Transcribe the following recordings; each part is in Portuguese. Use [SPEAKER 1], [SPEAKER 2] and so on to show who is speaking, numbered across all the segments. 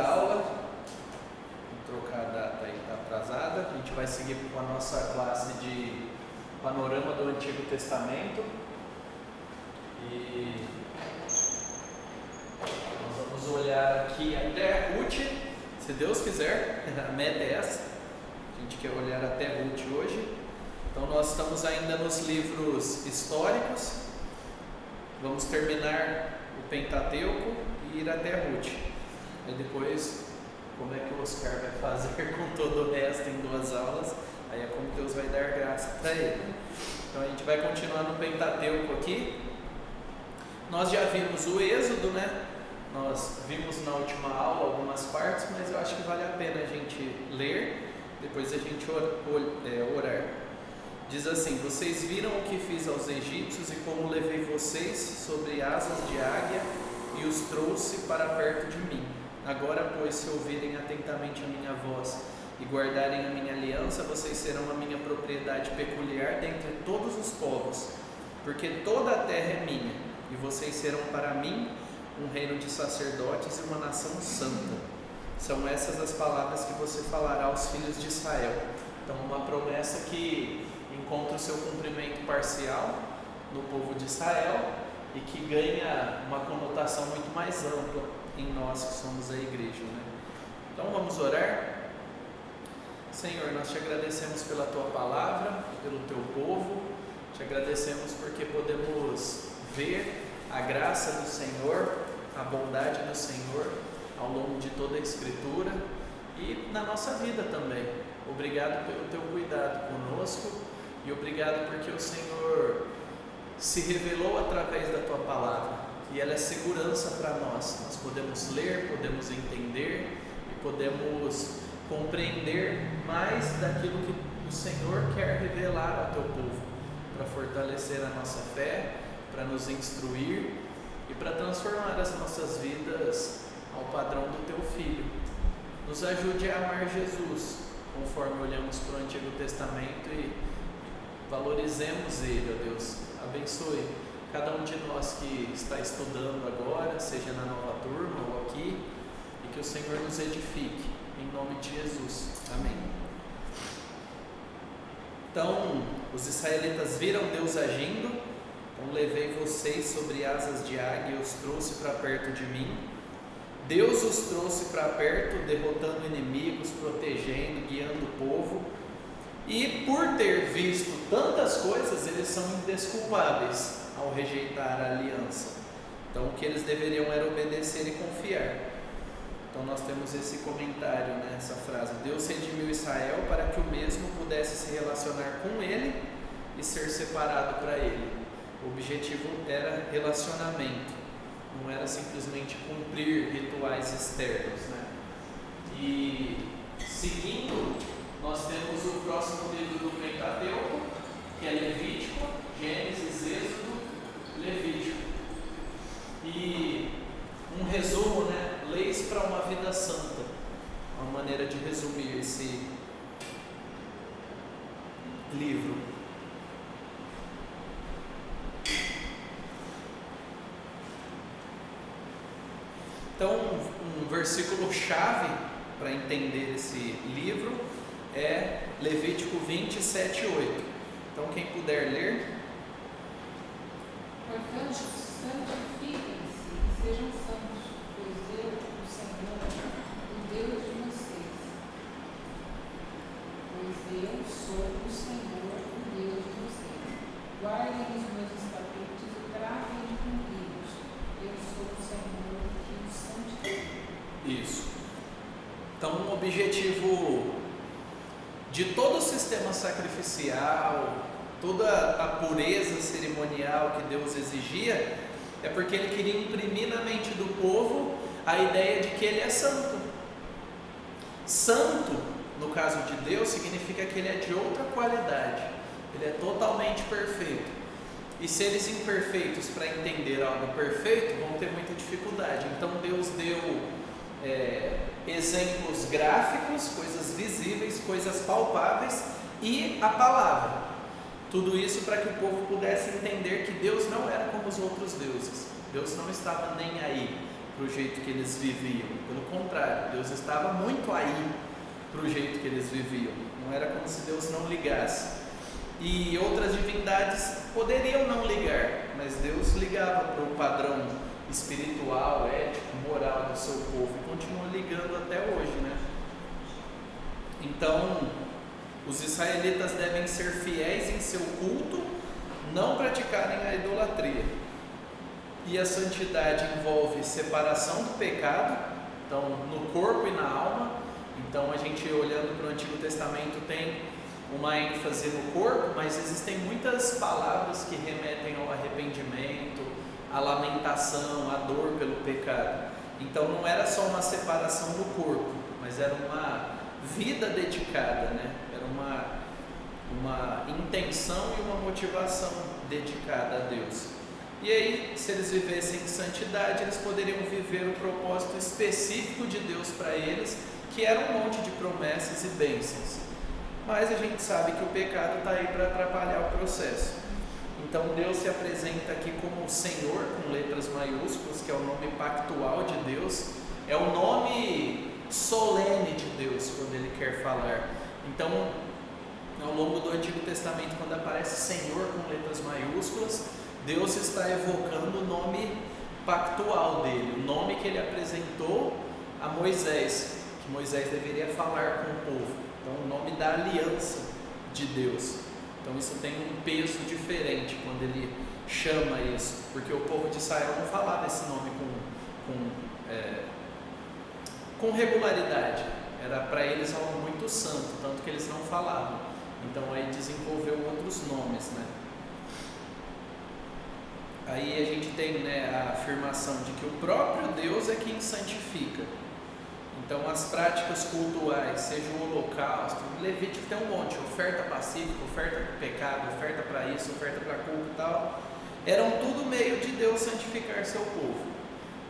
[SPEAKER 1] aula. Vou trocar a data aí, está atrasada. A gente vai seguir com a nossa classe de panorama do Antigo Testamento. E nós vamos olhar aqui até Ruth, se Deus quiser. A meta é essa. A gente quer olhar até Ruth hoje. Então nós estamos ainda nos livros históricos. Vamos terminar o Pentateuco e ir até Ruth. Aí depois, como é que o Oscar vai fazer com todo o resto em 2 aulas? Aí é como Deus vai dar graça para ele. Então a gente vai continuar no Pentateuco aqui. Nós já vimos o Êxodo, né? Nós vimos na última aula algumas partes, mas eu acho que vale a pena a gente ler, depois a gente orar. Diz assim: vocês viram o que fiz aos egípcios e como levei vocês sobre asas de águia e os trouxe para perto de mim. Agora, pois, se ouvirem atentamente a minha voz e guardarem a minha aliança, vocês serão a minha propriedade peculiar dentre todos os povos, porque toda a terra é minha, e vocês serão para mim um reino de sacerdotes e uma nação santa. São essas as palavras que você falará aos filhos de Israel. Então, uma promessa que encontra o seu cumprimento parcial no povo de Israel e que ganha uma conotação muito mais ampla em nós que somos a igreja, né? Então vamos orar. Senhor, nós te agradecemos pela tua palavra, pelo teu povo, te agradecemos porque podemos ver a graça do Senhor, a bondade do Senhor ao longo de toda a Escritura e na nossa vida também. Obrigado pelo teu cuidado conosco e obrigado porque o Senhor se revelou através da tua palavra e ela é segurança para nós. Nós podemos ler, podemos entender e podemos compreender mais daquilo que o Senhor quer revelar ao teu povo, para fortalecer a nossa fé, para nos instruir e para transformar as nossas vidas ao padrão do teu Filho. Nos ajude a amar Jesus, conforme olhamos para o Antigo Testamento e valorizemos Ele, ó Deus. Abençoe cada um de nós que está estudando agora, seja na nova turma ou aqui, e que o Senhor nos edifique, em nome de Jesus. Amém. Então, os israelitas viram Deus agindo. Então, levei vocês sobre asas de águia e os trouxe para perto de mim. Deus os trouxe para perto, derrotando inimigos, protegendo, guiando o povo. E por ter visto tantas coisas, eles são indesculpáveis ao rejeitar a aliança. Então o que eles deveriam era obedecer e confiar. Então nós temos esse comentário nessa frase: Deus redimiu Israel para que o mesmo pudesse se relacionar com ele e ser separado para ele. O objetivo era relacionamento, não era simplesmente cumprir rituais externos, né? E seguindo, nós temos o próximo livro do Pentateuco, que é Levítico, Gênesis, Êxodo, Levítico. E um resumo, né? Leis para uma vida santa. Uma maneira de resumir esse livro. Então, um versículo chave para entender esse livro é Levítico 27, 8. Então, quem puder ler.
[SPEAKER 2] Portanto, santifiquem-se e sejam santos, pois eu, o Senhor, o Deus de vocês. Pois eu sou o Senhor, o Deus de vocês. Guardem os meus estatutos e tratem de cumpri-los. Eu sou o Senhor que os santifica.
[SPEAKER 1] Isso. Então, um objetivo de todo o sistema sacrificial, toda a pureza cerimonial que Deus exigia, é porque Ele queria imprimir na mente do povo a ideia de que Ele é santo. Santo, no caso de Deus, significa que Ele é de outra qualidade, Ele é totalmente perfeito. E seres imperfeitos, para entender algo perfeito, vão ter muita dificuldade. Então Deus deu exemplos gráficos, coisas visíveis, coisas palpáveis e a palavra. Tudo isso para que o povo pudesse entender que Deus não era como os outros deuses. Deus não estava nem aí para o jeito que eles viviam. Pelo contrário, Deus estava muito aí para o jeito que eles viviam. Não era como se Deus não ligasse. E outras divindades poderiam não ligar, mas Deus ligava para o padrão espiritual, ético, moral do seu povo e continua ligando até hoje, né? Então, os israelitas devem ser fiéis em seu culto, não praticarem a idolatria. E a santidade envolve separação do pecado, então no corpo e na alma. Então a gente, olhando para o Antigo Testamento, tem uma ênfase no corpo, mas existem muitas palavras que remetem ao arrependimento, à lamentação, à dor pelo pecado. Então não era só uma separação do corpo, mas era uma vida dedicada, né? Era uma intenção e uma motivação dedicada a Deus. E aí, se eles vivessem em santidade, eles poderiam viver o propósito específico de Deus para eles, que era um monte de promessas e bênçãos. Mas a gente sabe que o pecado está aí para atrapalhar o processo. Então Deus se apresenta aqui como o Senhor, com letras maiúsculas, que é o nome pactual de Deus, é o nome solene de Deus quando Ele quer falar. Então, ao longo do Antigo Testamento, quando aparece Senhor com letras maiúsculas, Deus está evocando o nome pactual dele, o nome que Ele apresentou a Moisés, que Moisés deveria falar com o povo. Então, o nome da aliança de Deus. Então, isso tem um peso diferente quando Ele chama isso, porque o povo de Israel não falava esse nome com regularidade. Era para eles algo muito santo, tanto que eles não falavam. Então, aí desenvolveu outros nomes, né? Aí a gente tem, né, a afirmação de que o próprio Deus é quem santifica. Então as práticas cultuais, seja o holocausto, o Levítico tem um monte, oferta pacífica, oferta para o pecado, oferta para isso, oferta para culto e tal, eram tudo meio de Deus santificar seu povo.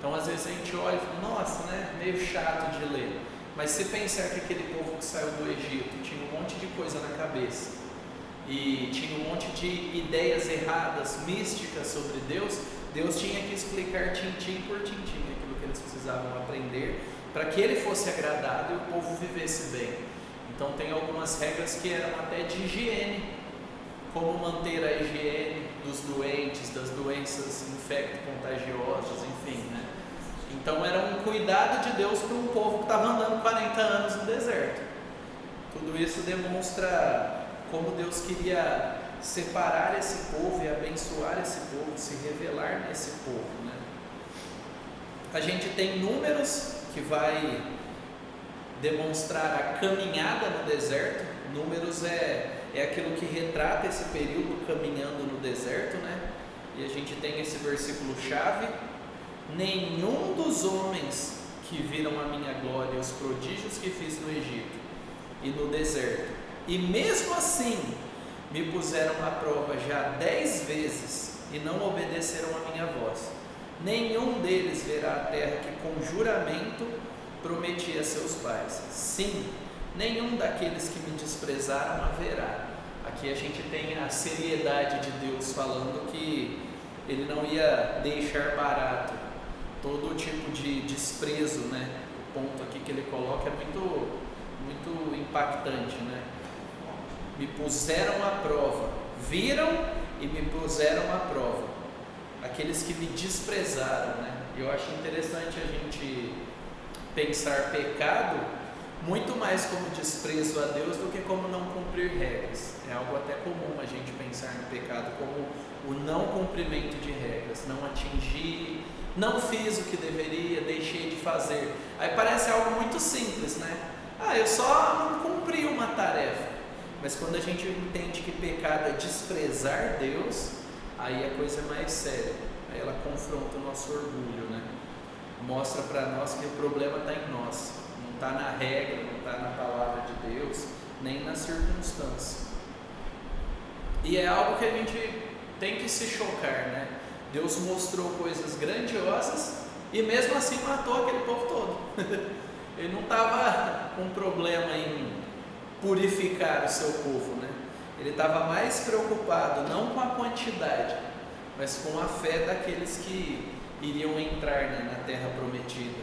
[SPEAKER 1] Então às vezes a gente olha e fala, nossa, né, meio chato de ler, mas se pensar que aquele povo que saiu do Egito tinha um monte de coisa na cabeça, e tinha um monte de ideias erradas, místicas sobre Deus, Deus tinha que explicar tintim por tintim aquilo que eles precisavam aprender, para que Ele fosse agradado e o povo vivesse bem. Então tem algumas regras que eram até de higiene, como manter a higiene dos doentes, das doenças infecto-contagiosas, enfim, né? Então era um cuidado de Deus para um povo que estava andando 40 anos no deserto. Tudo isso demonstra como Deus queria separar esse povo e abençoar esse povo, se revelar nesse povo, né? A gente tem Números, que vai demonstrar a caminhada no deserto. Números é aquilo que retrata esse período caminhando no deserto, né? E a gente tem esse versículo chave: nenhum dos homens que viram a minha glória e os prodígios que fiz no Egito e no deserto, e mesmo assim me puseram à prova já 10 vezes e não obedeceram a minha voz, nenhum deles verá a terra que com juramento prometi a seus pais. Sim, nenhum daqueles que me desprezaram haverá. Aqui a gente tem a seriedade de Deus falando que Ele não ia deixar barato todo tipo de desprezo, né? O ponto aqui que Ele coloca é muito impactante, né? Me puseram à prova, viram e me puseram à prova, aqueles que me desprezaram, né? Eu acho interessante a gente pensar pecado muito mais como desprezo a Deus do que como não cumprir regras. É algo até comum a gente pensar no pecado como o não cumprimento de regras, não atingir, não fiz o que deveria, deixei de fazer. Aí parece algo muito simples, né? Eu só não cumpri uma tarefa. Mas quando a gente entende que pecado é desprezar Deus, aí a coisa é mais séria. Aí ela confronta o nosso orgulho, né? Mostra para nós que o problema está em nós, não está na regra, não está na palavra de Deus, nem na circunstância. E é algo que a gente tem que se chocar, né? Deus mostrou coisas grandiosas e mesmo assim matou aquele povo todo. Ele não estava com problema em purificar o seu povo, né? Ele estava mais preocupado não com a quantidade, mas com a fé daqueles que iriam entrar, né, na terra prometida.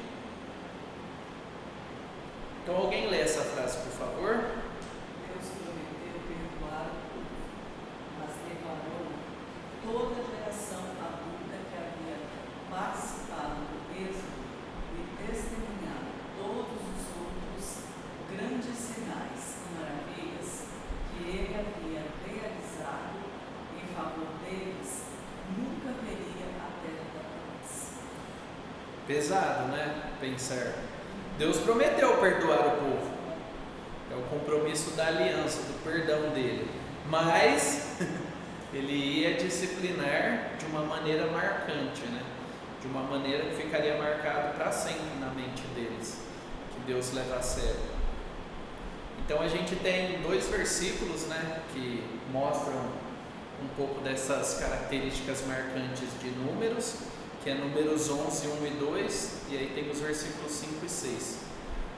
[SPEAKER 1] Então alguém lê essa frase, por favor?
[SPEAKER 3] Deus prometeu perdoar o povo, mas declarou que toda geração adulta que havia participado do êxodo e testemunhado todos os outros grandes sinais e maravilhas que ele havia realizado em favor deles, nunca veria a terra da promessa.
[SPEAKER 1] Pesado, né? Pensar. Deus prometeu perdoar o povo. É o compromisso da aliança, do perdão dele. Mas ele ia disciplinar de uma maneira marcante, né? De uma maneira que ficaria marcado para sempre na mente deles, que Deus leva a sério. Então a gente tem 2 versículos, né, que mostram um pouco dessas características marcantes de Números, que é Números 11, 1 e 2, e aí tem os versículos 5 e 6.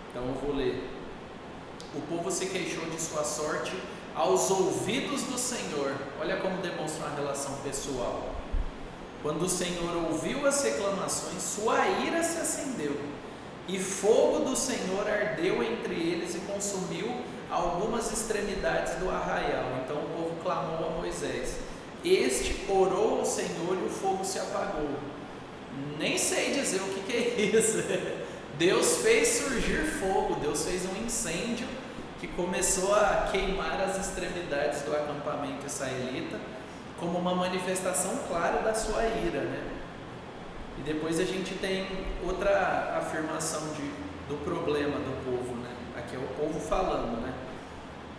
[SPEAKER 1] Então eu vou ler. O povo se queixou de sua sorte aos ouvidos do Senhor. Olha como demonstra uma relação pessoal. Quando o Senhor ouviu as reclamações, sua ira se acendeu, e fogo do Senhor ardeu entre eles e consumiu algumas extremidades do arraial. Então o povo clamou a Moisés. Este orou ao Senhor e o fogo se apagou. Nem sei dizer o que é isso. Deus fez surgir fogo, Deus fez um incêndio que começou a queimar as extremidades do acampamento israelita, como uma manifestação clara da sua ira, né? E depois a gente tem outra afirmação do problema do povo, né? Aqui é o povo falando, né?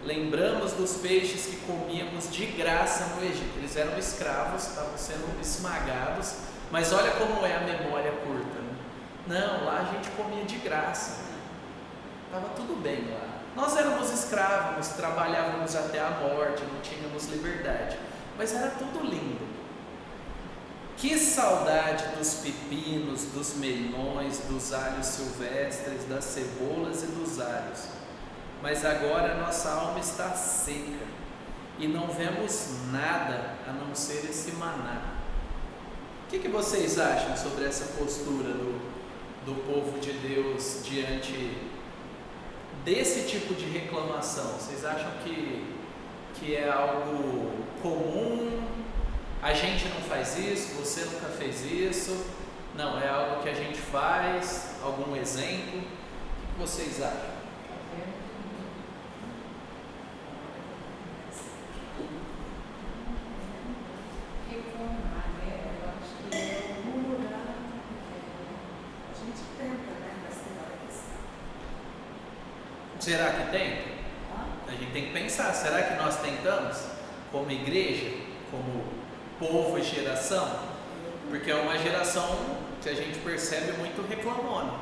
[SPEAKER 1] Lembramos dos peixes que comíamos de graça no Egito. Eles eram escravos, estavam sendo esmagados, mas olha como é a memória curta, né? Não, lá a gente comia de graça, estava tudo bem lá. Nós éramos escravos, trabalhávamos até a morte, não tínhamos liberdade, mas era tudo lindo. Que saudade dos pepinos, dos melões, dos alhos silvestres, das cebolas e dos alhos. Mas agora nossa alma está seca e não vemos nada a não ser esse maná. O que vocês acham sobre essa postura do povo de Deus diante desse tipo de reclamação? Vocês acham que é algo comum? A gente não faz isso, você nunca fez isso? Não, é algo que a gente faz? Algum exemplo? O que vocês acham?
[SPEAKER 2] Reclamar, né? Eu acho que é murmurar.
[SPEAKER 3] A gente tenta, né, mas tem hora que está.
[SPEAKER 1] Será que tenta? A gente tem que pensar, será que nós tentamos? Como igreja? Como povo e geração? Porque é uma geração que a gente percebe muito reclamona.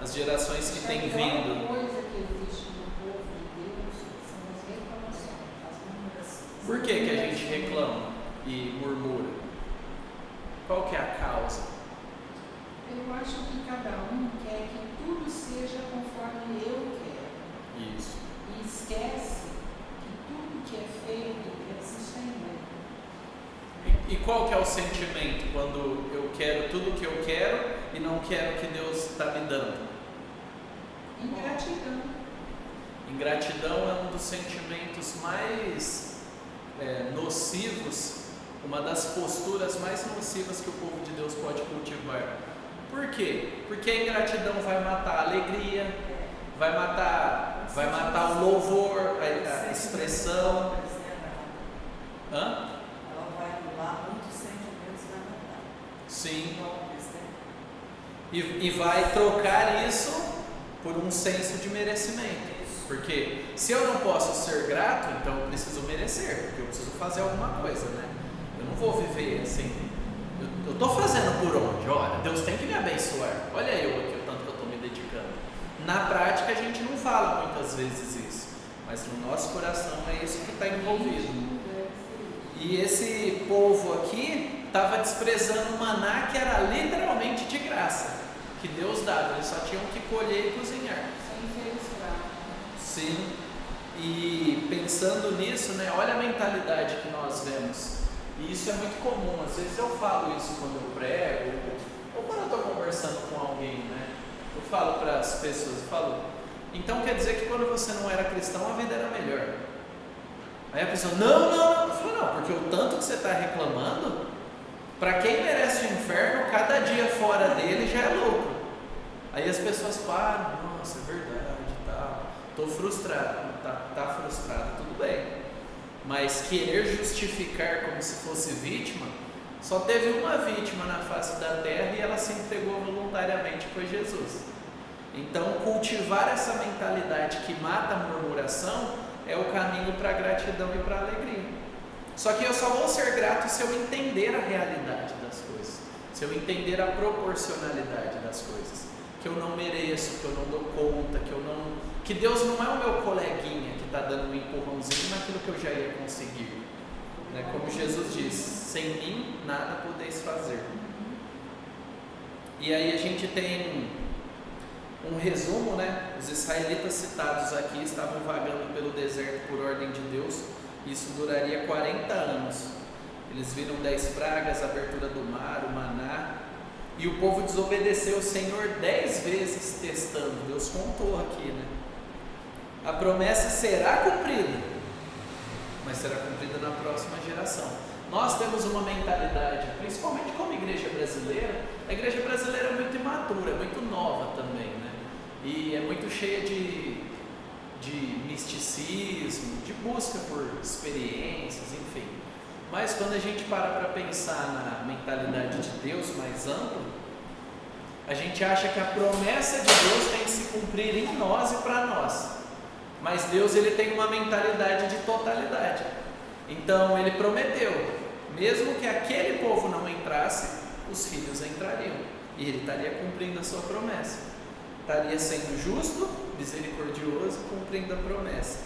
[SPEAKER 1] As gerações que têm vindo.
[SPEAKER 2] A coisa que existe no povo de Deus são as reclamações, as murmurações.
[SPEAKER 1] Por que a gente reclama e murmura? Qual que é a causa?
[SPEAKER 2] Eu acho que cada um quer que tudo seja conforme eu quero.
[SPEAKER 1] Isso.
[SPEAKER 2] E esquece que tudo que é feito é do Senhor.
[SPEAKER 1] E qual que é o sentimento quando eu quero tudo o que eu quero e não quero o que Deus está me dando?
[SPEAKER 2] Ingratidão.
[SPEAKER 1] Ingratidão é um dos sentimentos mais nocivos, uma das posturas mais nocivas que o povo de Deus pode cultivar. Por quê? Porque a ingratidão vai matar a alegria, vai matar o louvor, a expressão. Hã?
[SPEAKER 3] Ela vai anular muitos sentimentos na verdade.
[SPEAKER 1] Sim.
[SPEAKER 3] Golpes, né?
[SPEAKER 1] E vai trocar isso por um senso de merecimento. Porque se eu não posso ser grato, então eu preciso merecer, porque eu preciso fazer alguma coisa, né? Eu não vou viver assim. Eu estou fazendo por onde? Olha, Deus tem que me abençoar. Olha eu aqui, o tanto que eu estou me dedicando. Na prática a gente não fala muitas vezes isso, mas no nosso coração é isso que está envolvido. E esse povo aqui estava desprezando o maná, que era literalmente de graça, que Deus dava, eles só tinham que colher e cozinhar.
[SPEAKER 2] Sem ser escravo.
[SPEAKER 1] Sim, e pensando nisso, né, olha a mentalidade que nós vemos. E isso é muito comum. Às vezes eu falo isso quando eu prego, ou quando eu estou conversando com alguém, né? Eu falo para as pessoas, então quer dizer que quando você não era cristão, a vida era melhor. Aí a pessoa, não. Eu falo, não, porque o tanto que você está reclamando, para quem merece o inferno, cada dia fora dele já é louco. Aí as pessoas param, nossa, é verdade, estou frustrado, tá frustrado, tudo bem. Mas querer justificar como se fosse vítima, só teve uma vítima na face da terra e ela se entregou voluntariamente, foi Jesus. Então cultivar essa mentalidade que mata a murmuração é o caminho para a gratidão e para a alegria. Só que eu só vou ser grato se eu entender a realidade das coisas, se eu entender a proporcionalidade das coisas, que eu não mereço, que eu não dou conta, que Deus não é o meu coleguinha que está dando um empurrãozinho naquilo que eu já ia conseguir, né? Como Jesus diz, sem mim nada podeis fazer. E aí a gente tem um resumo, né? Os israelitas citados aqui estavam vagando pelo deserto por ordem de Deus. Isso duraria 40 anos. Eles viram 10 pragas, a abertura do mar, o maná, e o povo desobedeceu o Senhor 10 vezes testando. Deus contou aqui, né? A promessa será cumprida, mas será cumprida na próxima geração. Nós temos uma mentalidade, principalmente como igreja brasileira, a igreja brasileira é muito imatura, é muito nova também, né? E é muito cheia de misticismo, de busca por experiências, enfim. Mas quando a gente para pensar na mentalidade de Deus mais ampla, a gente acha que a promessa de Deus tem que se cumprir em nós e para nós. Mas Deus, ele tem uma mentalidade de totalidade. Então ele prometeu, mesmo que aquele povo não entrasse, os filhos entrariam, e ele estaria cumprindo a sua promessa, estaria sendo justo, misericordioso, cumprindo a promessa.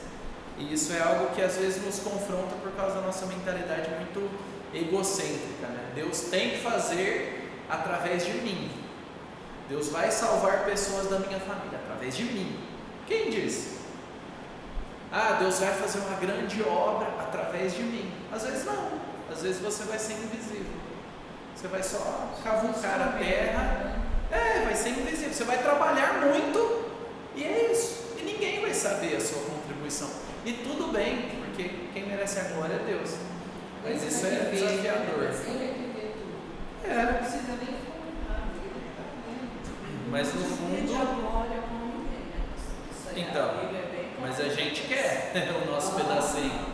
[SPEAKER 1] E isso é algo que às vezes nos confronta por causa da nossa mentalidade muito egocêntrica, né? Deus tem que fazer através de mim. Deus vai salvar pessoas da minha família através de mim. Quem disse? Deus vai fazer uma grande obra através de mim. Às vezes não. Às vezes você vai ser invisível. Você vai só cavucar a terra. Vai ser invisível. Você vai trabalhar muito e é isso. E ninguém vai saber a sua contribuição. E tudo bem, porque quem merece a glória é Deus. Mas isso é desafiador.
[SPEAKER 2] Não precisa nem formar.
[SPEAKER 1] Mas no fundo. Então, mas a gente quer o nosso pedacinho.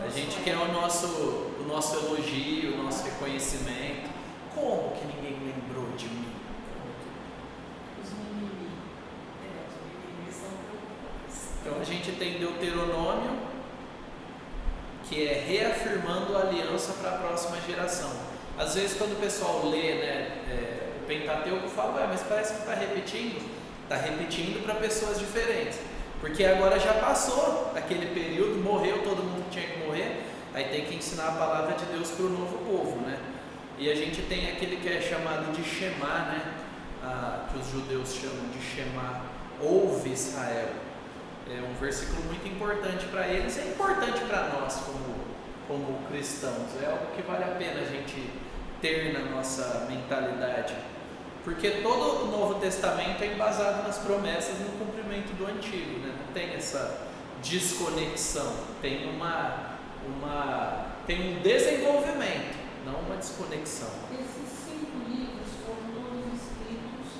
[SPEAKER 1] A gente quer o nosso elogio, o nosso reconhecimento. Como que ninguém lembrou de mim?
[SPEAKER 2] Os mimimi.
[SPEAKER 1] Então a gente tem Deuteronômio, que é reafirmando a aliança para a próxima geração. Às vezes quando o pessoal lê, o Pentateuco, fala, mas parece que está repetindo. Está repetindo para pessoas diferentes, porque agora já passou aquele período, morreu todo mundo que tinha que morrer, aí tem que ensinar a palavra de Deus para o novo povo, né? E a gente tem aquele que é chamado de Shema, né? Que os judeus chamam de Shema, ouve Israel. É um versículo muito importante para eles, é importante para nós como cristãos, é algo que vale a pena a gente ter na nossa mentalidade. Porque todo o Novo Testamento é embasado nas promessas e no cumprimento do Antigo, né? Não tem essa desconexão, tem tem um desenvolvimento, não uma desconexão.
[SPEAKER 2] Esses 5 livros foram todos escritos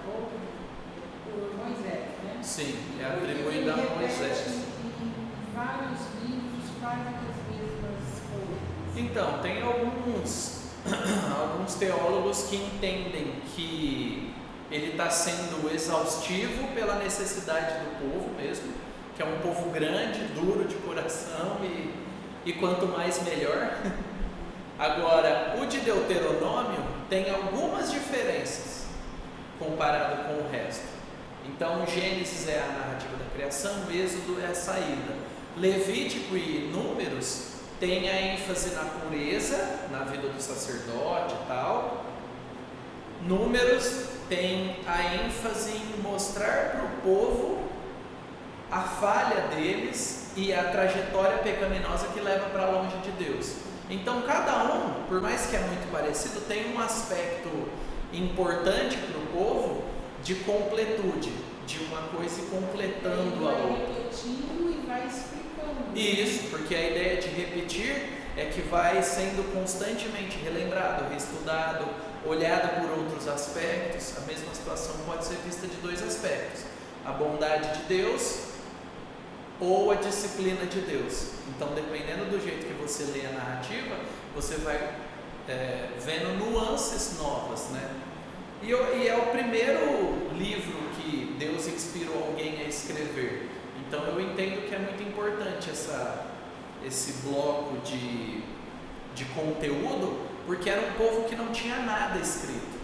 [SPEAKER 2] por Moisés, né?
[SPEAKER 1] Sim, é atribuído a Moisés.
[SPEAKER 2] Em vários livros, quase as mesmas coisas.
[SPEAKER 1] Então, tem alguns teólogos que entendem que ele está sendo exaustivo pela necessidade do povo mesmo, que é um povo grande, duro de coração e quanto mais melhor. Agora, o de Deuteronômio tem algumas diferenças comparado com o resto. Então, Gênesis é a narrativa da criação, Êxodo é a saída. Levítico e Números tem a ênfase na pureza, na vida do sacerdote e tal. Números tem a ênfase em mostrar para o povo a falha deles e a trajetória pecaminosa que leva para longe de Deus. Então cada um, por mais que é muito parecido, tem um aspecto importante para o povo de completude, de uma coisa completando a
[SPEAKER 2] Vai
[SPEAKER 1] outra.
[SPEAKER 2] repetindo e vai explicando.
[SPEAKER 1] Isso, porque a ideia de repetir é que vai sendo constantemente relembrado, reestudado, olhado por outros aspectos. A mesma situação pode ser vista de dois aspectos: a bondade de Deus ou a disciplina de Deus. Então, dependendo do jeito que você lê a narrativa, você vai vendo nuances novas, né? E é o primeiro livro que Deus inspirou alguém a escrever. Então eu entendo que é muito importante esse bloco de conteúdo, porque era um povo que não tinha nada escrito,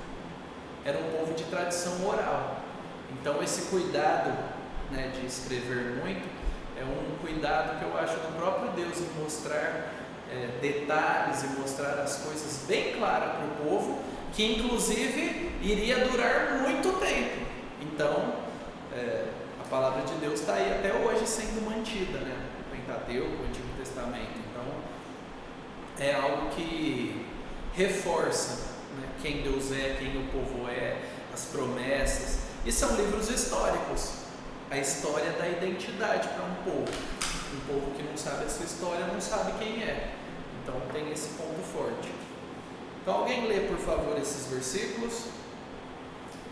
[SPEAKER 1] era um povo de tradição oral. Então esse cuidado, né, de escrever muito é um cuidado que eu acho do próprio Deus em mostrar detalhes e mostrar as coisas bem claras para o povo, que inclusive iria durar muito tempo. Então a palavra de Deus está aí até hoje sendo mantida, né? O Pentateuco, o Antigo Testamento. Então é algo que reforça, né, quem Deus é, quem o povo é, as promessas. E são livros históricos, a história da identidade para um povo. Um povo que não sabe a sua história não sabe quem é. Então tem esse ponto forte. Então alguém lê, por favor, esses versículos.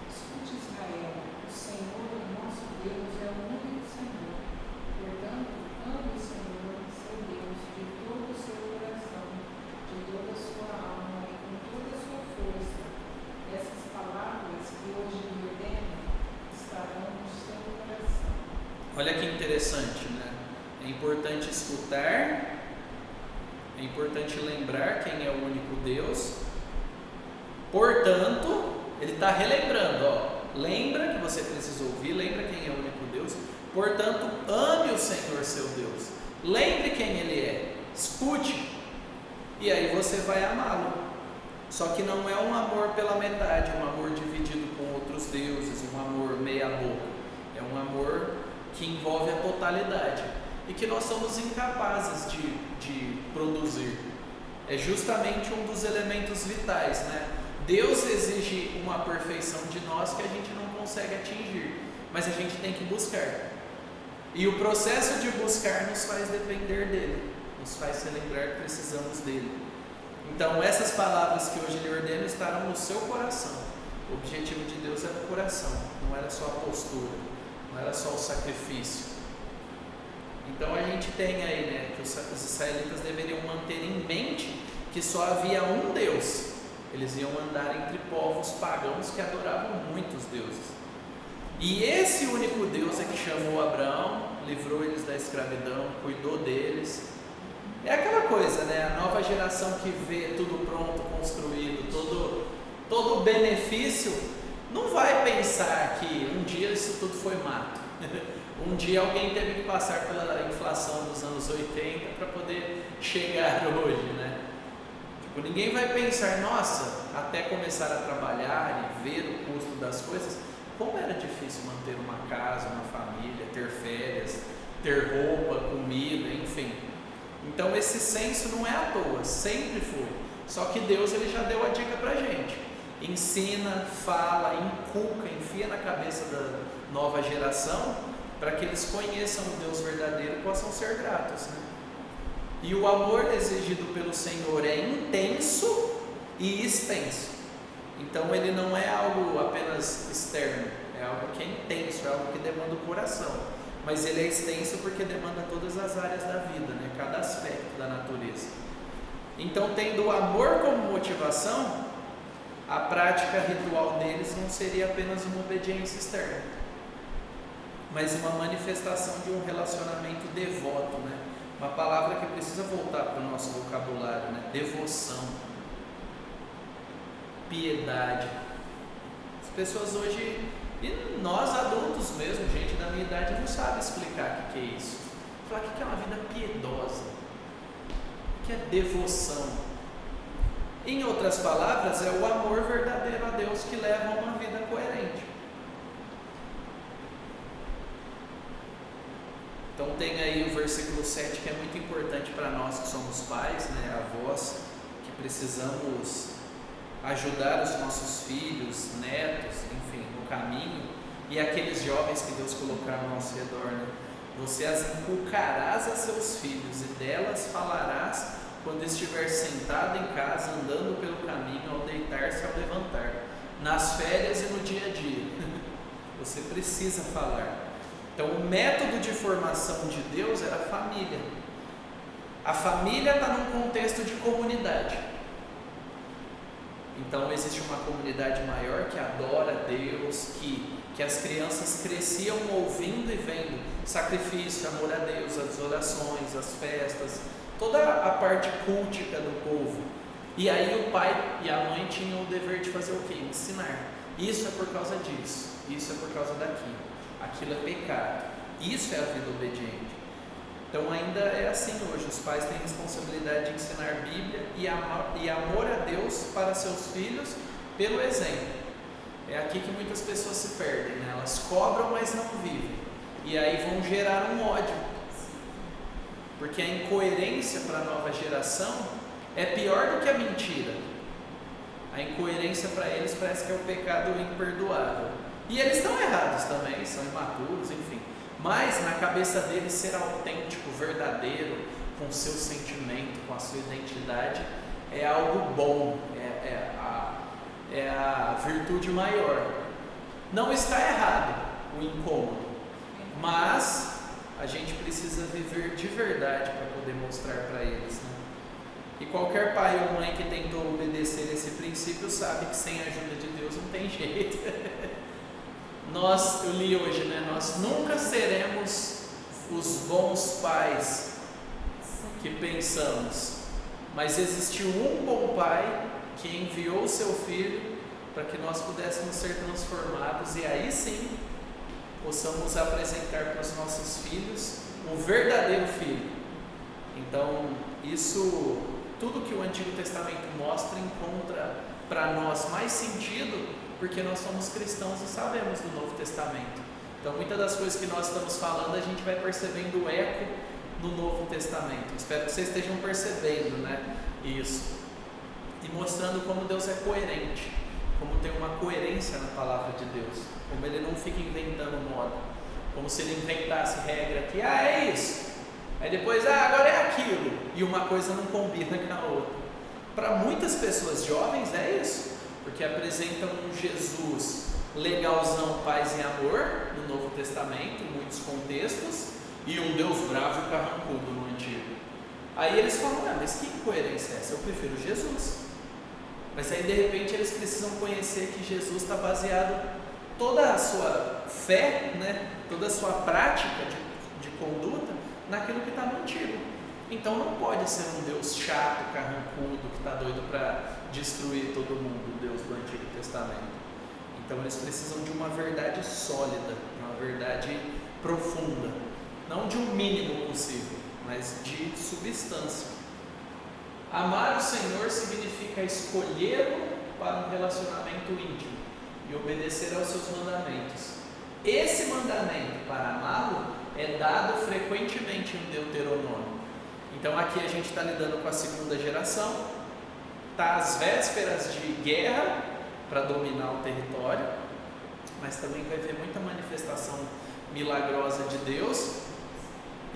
[SPEAKER 2] Escute, Israel, o Senhor, o nosso Deus, é o único Senhor. Portanto, ame o Senhor, seu Deus, de todo o seu coração, de toda a sua alma e com toda a sua força. Essas palavras que hoje lhe ordeno estarão no seu coração.
[SPEAKER 1] Olha que interessante, né? É importante escutar, é importante lembrar quem é o único Deus. Portanto, ele está relembrando, lembra que você precisa ouvir, lembra quem é o único Deus. Portanto, ame o Senhor seu Deus, lembre quem Ele é, escute, e aí você vai amá-lo. Só que não é um amor pela metade, um amor dividido com outros deuses, um amor meia boca. É um amor que envolve a totalidade e que nós somos incapazes de produzir. É justamente um dos elementos vitais, né? Deus exige uma perfeição de nós que a gente não consegue atingir, mas a gente tem que buscar. E o processo de buscar nos faz depender dele, nos faz se lembrar que precisamos dele. Então essas palavras que hoje lhe ordeno estarão no seu coração. O objetivo de Deus era o coração, não era só a postura, não era só o sacrifício. Então a gente tem aí, né, que os israelitas deveriam manter em mente que só havia um Deus. Eles iam andar entre povos pagãos que adoravam muitos deuses. E esse único Deus é que chamou Abraão, livrou eles da escravidão, cuidou deles. É aquela coisa, né? A nova geração que vê tudo pronto, construído, todo o benefício, não vai pensar que um dia isso tudo foi mato. Um dia alguém teve que passar pela inflação dos anos 80 para poder chegar hoje, né? Tipo, ninguém vai pensar, nossa, até começar a trabalhar e ver o custo das coisas, como era difícil manter uma casa, uma família, ter férias, ter roupa, comida, enfim. Então esse senso não é à toa, sempre foi. Só que Deus ele já deu a dica pra gente. Ensina, fala, inculca, enfia na cabeça da nova geração para que eles conheçam o Deus verdadeiro e possam ser gratos, né? E o amor exigido pelo Senhor é intenso e extenso. Então ele não é algo apenas externo, é algo que é intenso, é algo que demanda o coração. Mas ele é extenso porque demanda todas as áreas da vida, né? Cada aspecto da natureza. Então, tendo o amor como motivação, a prática ritual deles não seria apenas uma obediência externa, mas uma manifestação de um relacionamento devoto, né? Uma palavra que precisa voltar para o nosso vocabulário, né? Devoção, piedade. As pessoas hoje, e nós adultos mesmo, gente da minha idade, não sabe explicar o que é isso. Falar o que é uma vida piedosa, o que é devoção. Em outras palavras, é o amor verdadeiro a Deus que leva a uma vida coerente. Então tem aí o versículo 7 que é muito importante para nós que somos pais, né, avós, que precisamos ajudar os nossos filhos, netos, enfim, no caminho, e aqueles jovens que Deus colocar ao nosso redor, né? Você as inculcarás a seus filhos e delas falarás quando estiver sentado em casa, andando pelo caminho, ao deitar-se, ao levantar, nas férias e no dia a dia. Você precisa falar. Então o método de formação de Deus era a família. A família está num contexto de comunidade. Então existe uma comunidade maior que adora a Deus, que as crianças cresciam ouvindo e vendo sacrifício, amor a Deus, as orações, as festas, toda a parte cultica do povo. E aí o pai e a mãe tinham o dever de fazer o quê? Ensinar. Isso é por causa disso, isso é por causa daquilo, aquilo é pecado, isso é a vida obediente. Então ainda é assim hoje, os pais têm responsabilidade de ensinar a Bíblia e amor a Deus para seus filhos pelo exemplo. É aqui que muitas pessoas se perdem, né? Elas cobram, mas não vivem, e aí vão gerar um ódio, porque a incoerência para a nova geração é pior do que a mentira. A incoerência para eles parece que é o pecado imperdoável, e eles estão errados também, são imaturos, enfim, mas na cabeça deles ser autêntico, verdadeiro, com o seu sentimento, com a sua identidade, é algo bom, é a virtude maior. Não está errado o incômodo, mas a gente precisa viver de verdade para poder mostrar para eles, né? E qualquer pai ou mãe que tentou obedecer esse princípio sabe que sem a ajuda de Deus não tem jeito. Eu li hoje, né? Nós nunca seremos os bons pais que pensamos, mas existiu um bom pai que enviou o seu filho para que nós pudéssemos ser transformados e aí sim possamos apresentar para os nossos filhos o verdadeiro filho. Então isso, tudo que o Antigo Testamento mostra, encontra para nós mais sentido porque nós somos cristãos e sabemos do Novo Testamento. Então muitas das coisas que nós estamos falando a gente vai percebendo o eco no Novo Testamento. Espero que vocês estejam percebendo, né, isso, e mostrando como Deus é coerente, como tem uma coerência na palavra de Deus, como Ele não fica inventando moda, como se Ele inventasse regra que, é isso, aí depois, agora é aquilo, e uma coisa não combina com a outra. Para muitas pessoas jovens é isso, porque apresentam um Jesus legalzão, paz e amor no Novo Testamento, em muitos contextos, e um Deus bravo e carrancudo no Antigo. Aí eles falam, mas que incoerência é essa? Eu prefiro Jesus. Mas aí de repente eles precisam conhecer que Jesus está baseado toda a sua fé, né, toda a sua prática de conduta naquilo que está no Antigo. Então não pode ser um Deus chato, carrancudo, que está doido para destruir todo mundo, o Deus do Antigo Testamento. Então eles precisam de uma verdade sólida, uma verdade profunda, não de um mínimo possível, mas de substância. Amar o Senhor significa escolhê-lo para um relacionamento íntimo e obedecer aos seus mandamentos. Esse mandamento para amá-lo é dado frequentemente em Deuteronômio. Então aqui a gente está lidando com a segunda geração, está às vésperas de guerra para dominar o território, mas também vai ver muita manifestação milagrosa de Deus.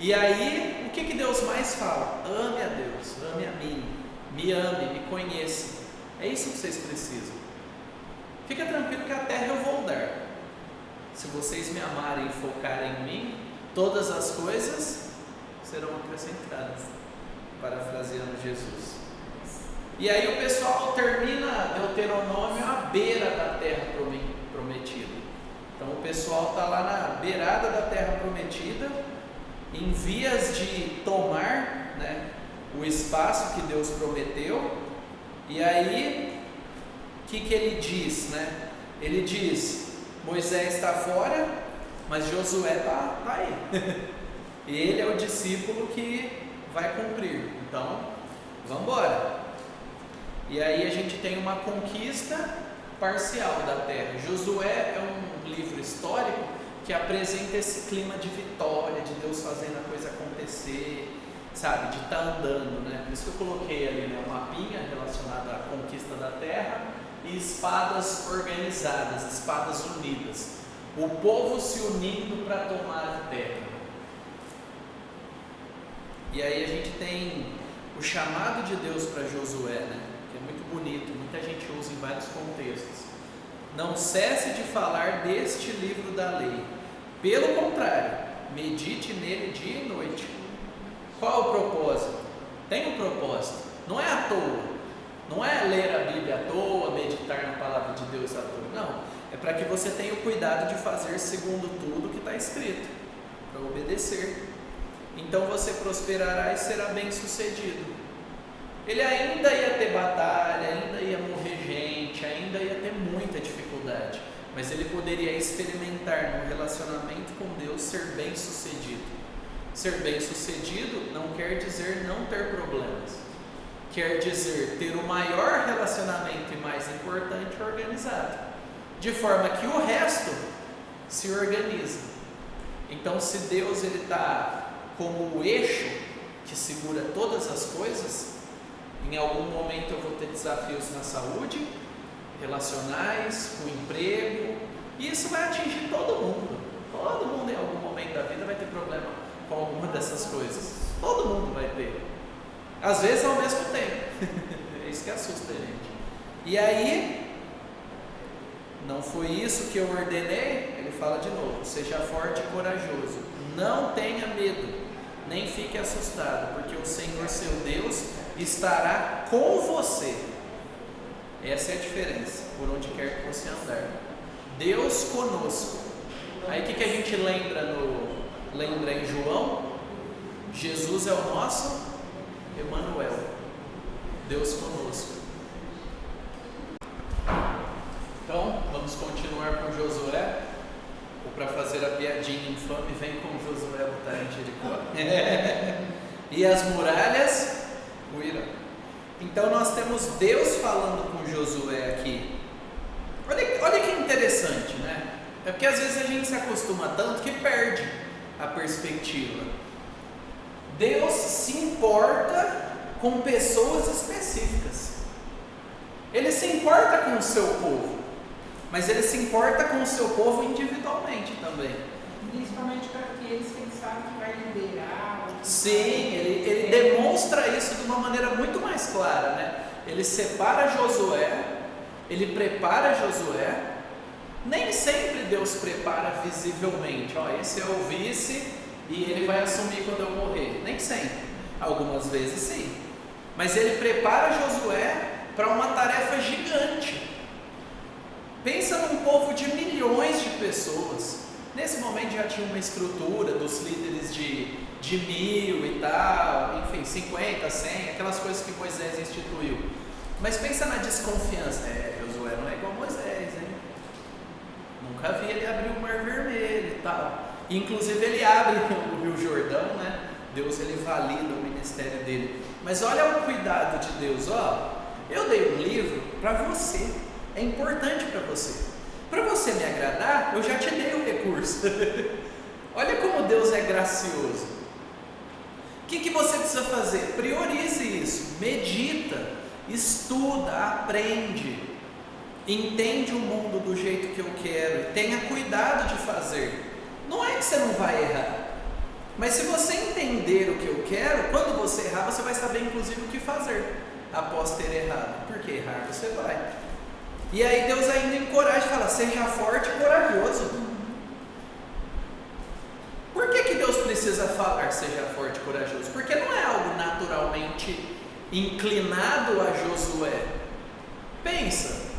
[SPEAKER 1] E aí, o que Deus mais fala? Ame a Deus, ame a mim, me ame, me conheça. É isso que vocês precisam. Fica tranquilo que a terra eu vou dar. Se vocês me amarem e focarem em mim, todas as coisas serão acrescentadas, parafraseando Jesus. E aí o pessoal termina Deuteronômio à beira da terra prometida. Então o pessoal está lá na beirada da terra prometida, em vias de tomar, né, o espaço que Deus prometeu. E aí, o que ele diz, né? Ele diz, Moisés está fora, mas Josué está aí. E ele é o discípulo que vai cumprir. Então, vamos embora. E aí a gente tem uma conquista parcial da terra. Josué é um livro histórico que apresenta esse clima de vitória, de Deus fazendo a coisa acontecer, sabe, de estar andando, né? Por isso que eu coloquei ali, né, uma mapinha relacionada à conquista da terra e espadas organizadas, espadas unidas. O povo se unindo para tomar a terra. E aí a gente tem o chamado de Deus para Josué, né? Que é muito bonito, muita gente usa em vários contextos. Não cesse de falar deste livro da lei. Pelo contrário, medite nele dia e noite. Qual o propósito? Tem um propósito. Não é à toa. Não é ler a Bíblia à toa, meditar na palavra de Deus à toa. Não. É para que você tenha o cuidado de fazer segundo tudo que está escrito. Para obedecer. Então você prosperará e será bem sucedido. Ele ainda ia ter batalha, ainda ia morrer gente, ainda ia ter muita dificuldade. Mas ele poderia experimentar no relacionamento com Deus ser bem sucedido. Ser bem sucedido não quer dizer não ter problemas. Quer dizer ter o maior relacionamento e mais importante organizado. De forma que o resto se organiza. Então se Deus está como o eixo que segura todas as coisas, em algum momento eu vou ter desafios na saúde, relacionais, com emprego, e isso vai atingir todo mundo. Todo mundo em algum momento da vida vai ter problema com alguma dessas coisas. Todo mundo vai ter. Às vezes ao mesmo tempo. É isso que assusta a gente. E aí, não foi isso que eu ordenei? Ele fala de novo: seja forte e corajoso. Não tenha medo, nem fique assustado, porque o Senhor seu Deus estará com você. Essa é a diferença, por onde quer que você andar. Deus conosco. Aí o que a gente lembra em João? Jesus é o nosso Emanuel, Deus conosco. Então, vamos continuar com Josué. Ou para fazer a piadinha infame, vem com Josué lutar em Jericó. E as muralhas ruíram. Então nós temos Deus falando com Josué aqui. Olha que interessante, né? É porque às vezes a gente se acostuma tanto que perde a perspectiva. Deus se importa com pessoas específicas. Ele se importa com o seu povo, mas ele se importa com o seu povo individualmente também.
[SPEAKER 2] Principalmente para aqueles que ele sabe que vai liderar.
[SPEAKER 1] Sim, ele demonstra isso de uma maneira muito mais clara, né? Ele separa Josué, ele prepara Josué. Nem sempre Deus prepara visivelmente. Ó, esse é o vice e ele vai assumir quando eu morrer. Nem sempre. Algumas vezes sim. Mas ele prepara Josué para uma tarefa gigante. Pensa num povo de milhões de pessoas. Nesse momento já tinha uma estrutura dos líderes de 1000 e tal, enfim, 50, 100, aquelas coisas que Moisés instituiu. Mas pensa na desconfiança. Josué não é igual Moisés, hein? Nunca vi ele abrir o Mar Vermelho e tal. Inclusive ele abre o Rio Jordão, né? Deus, ele valida o ministério dele. Mas olha o cuidado de Deus, ó. Eu dei um livro para você. É importante para você. Para você me agradar, eu já te dei o recurso. Olha como Deus é gracioso. O que você precisa fazer? Priorize isso. Medita, estuda, aprende. Entende o mundo do jeito que eu quero. E tenha cuidado de fazer. Não é que você não vai errar. Mas se você entender o que eu quero, quando você errar, você vai saber inclusive o que fazer após ter errado. Porque errar você vai. E aí Deus ainda encoraja e fala: seja forte e corajoso. Por que Deus precisa falar seja forte e corajoso? Porque não é algo naturalmente inclinado a Josué. Pensa: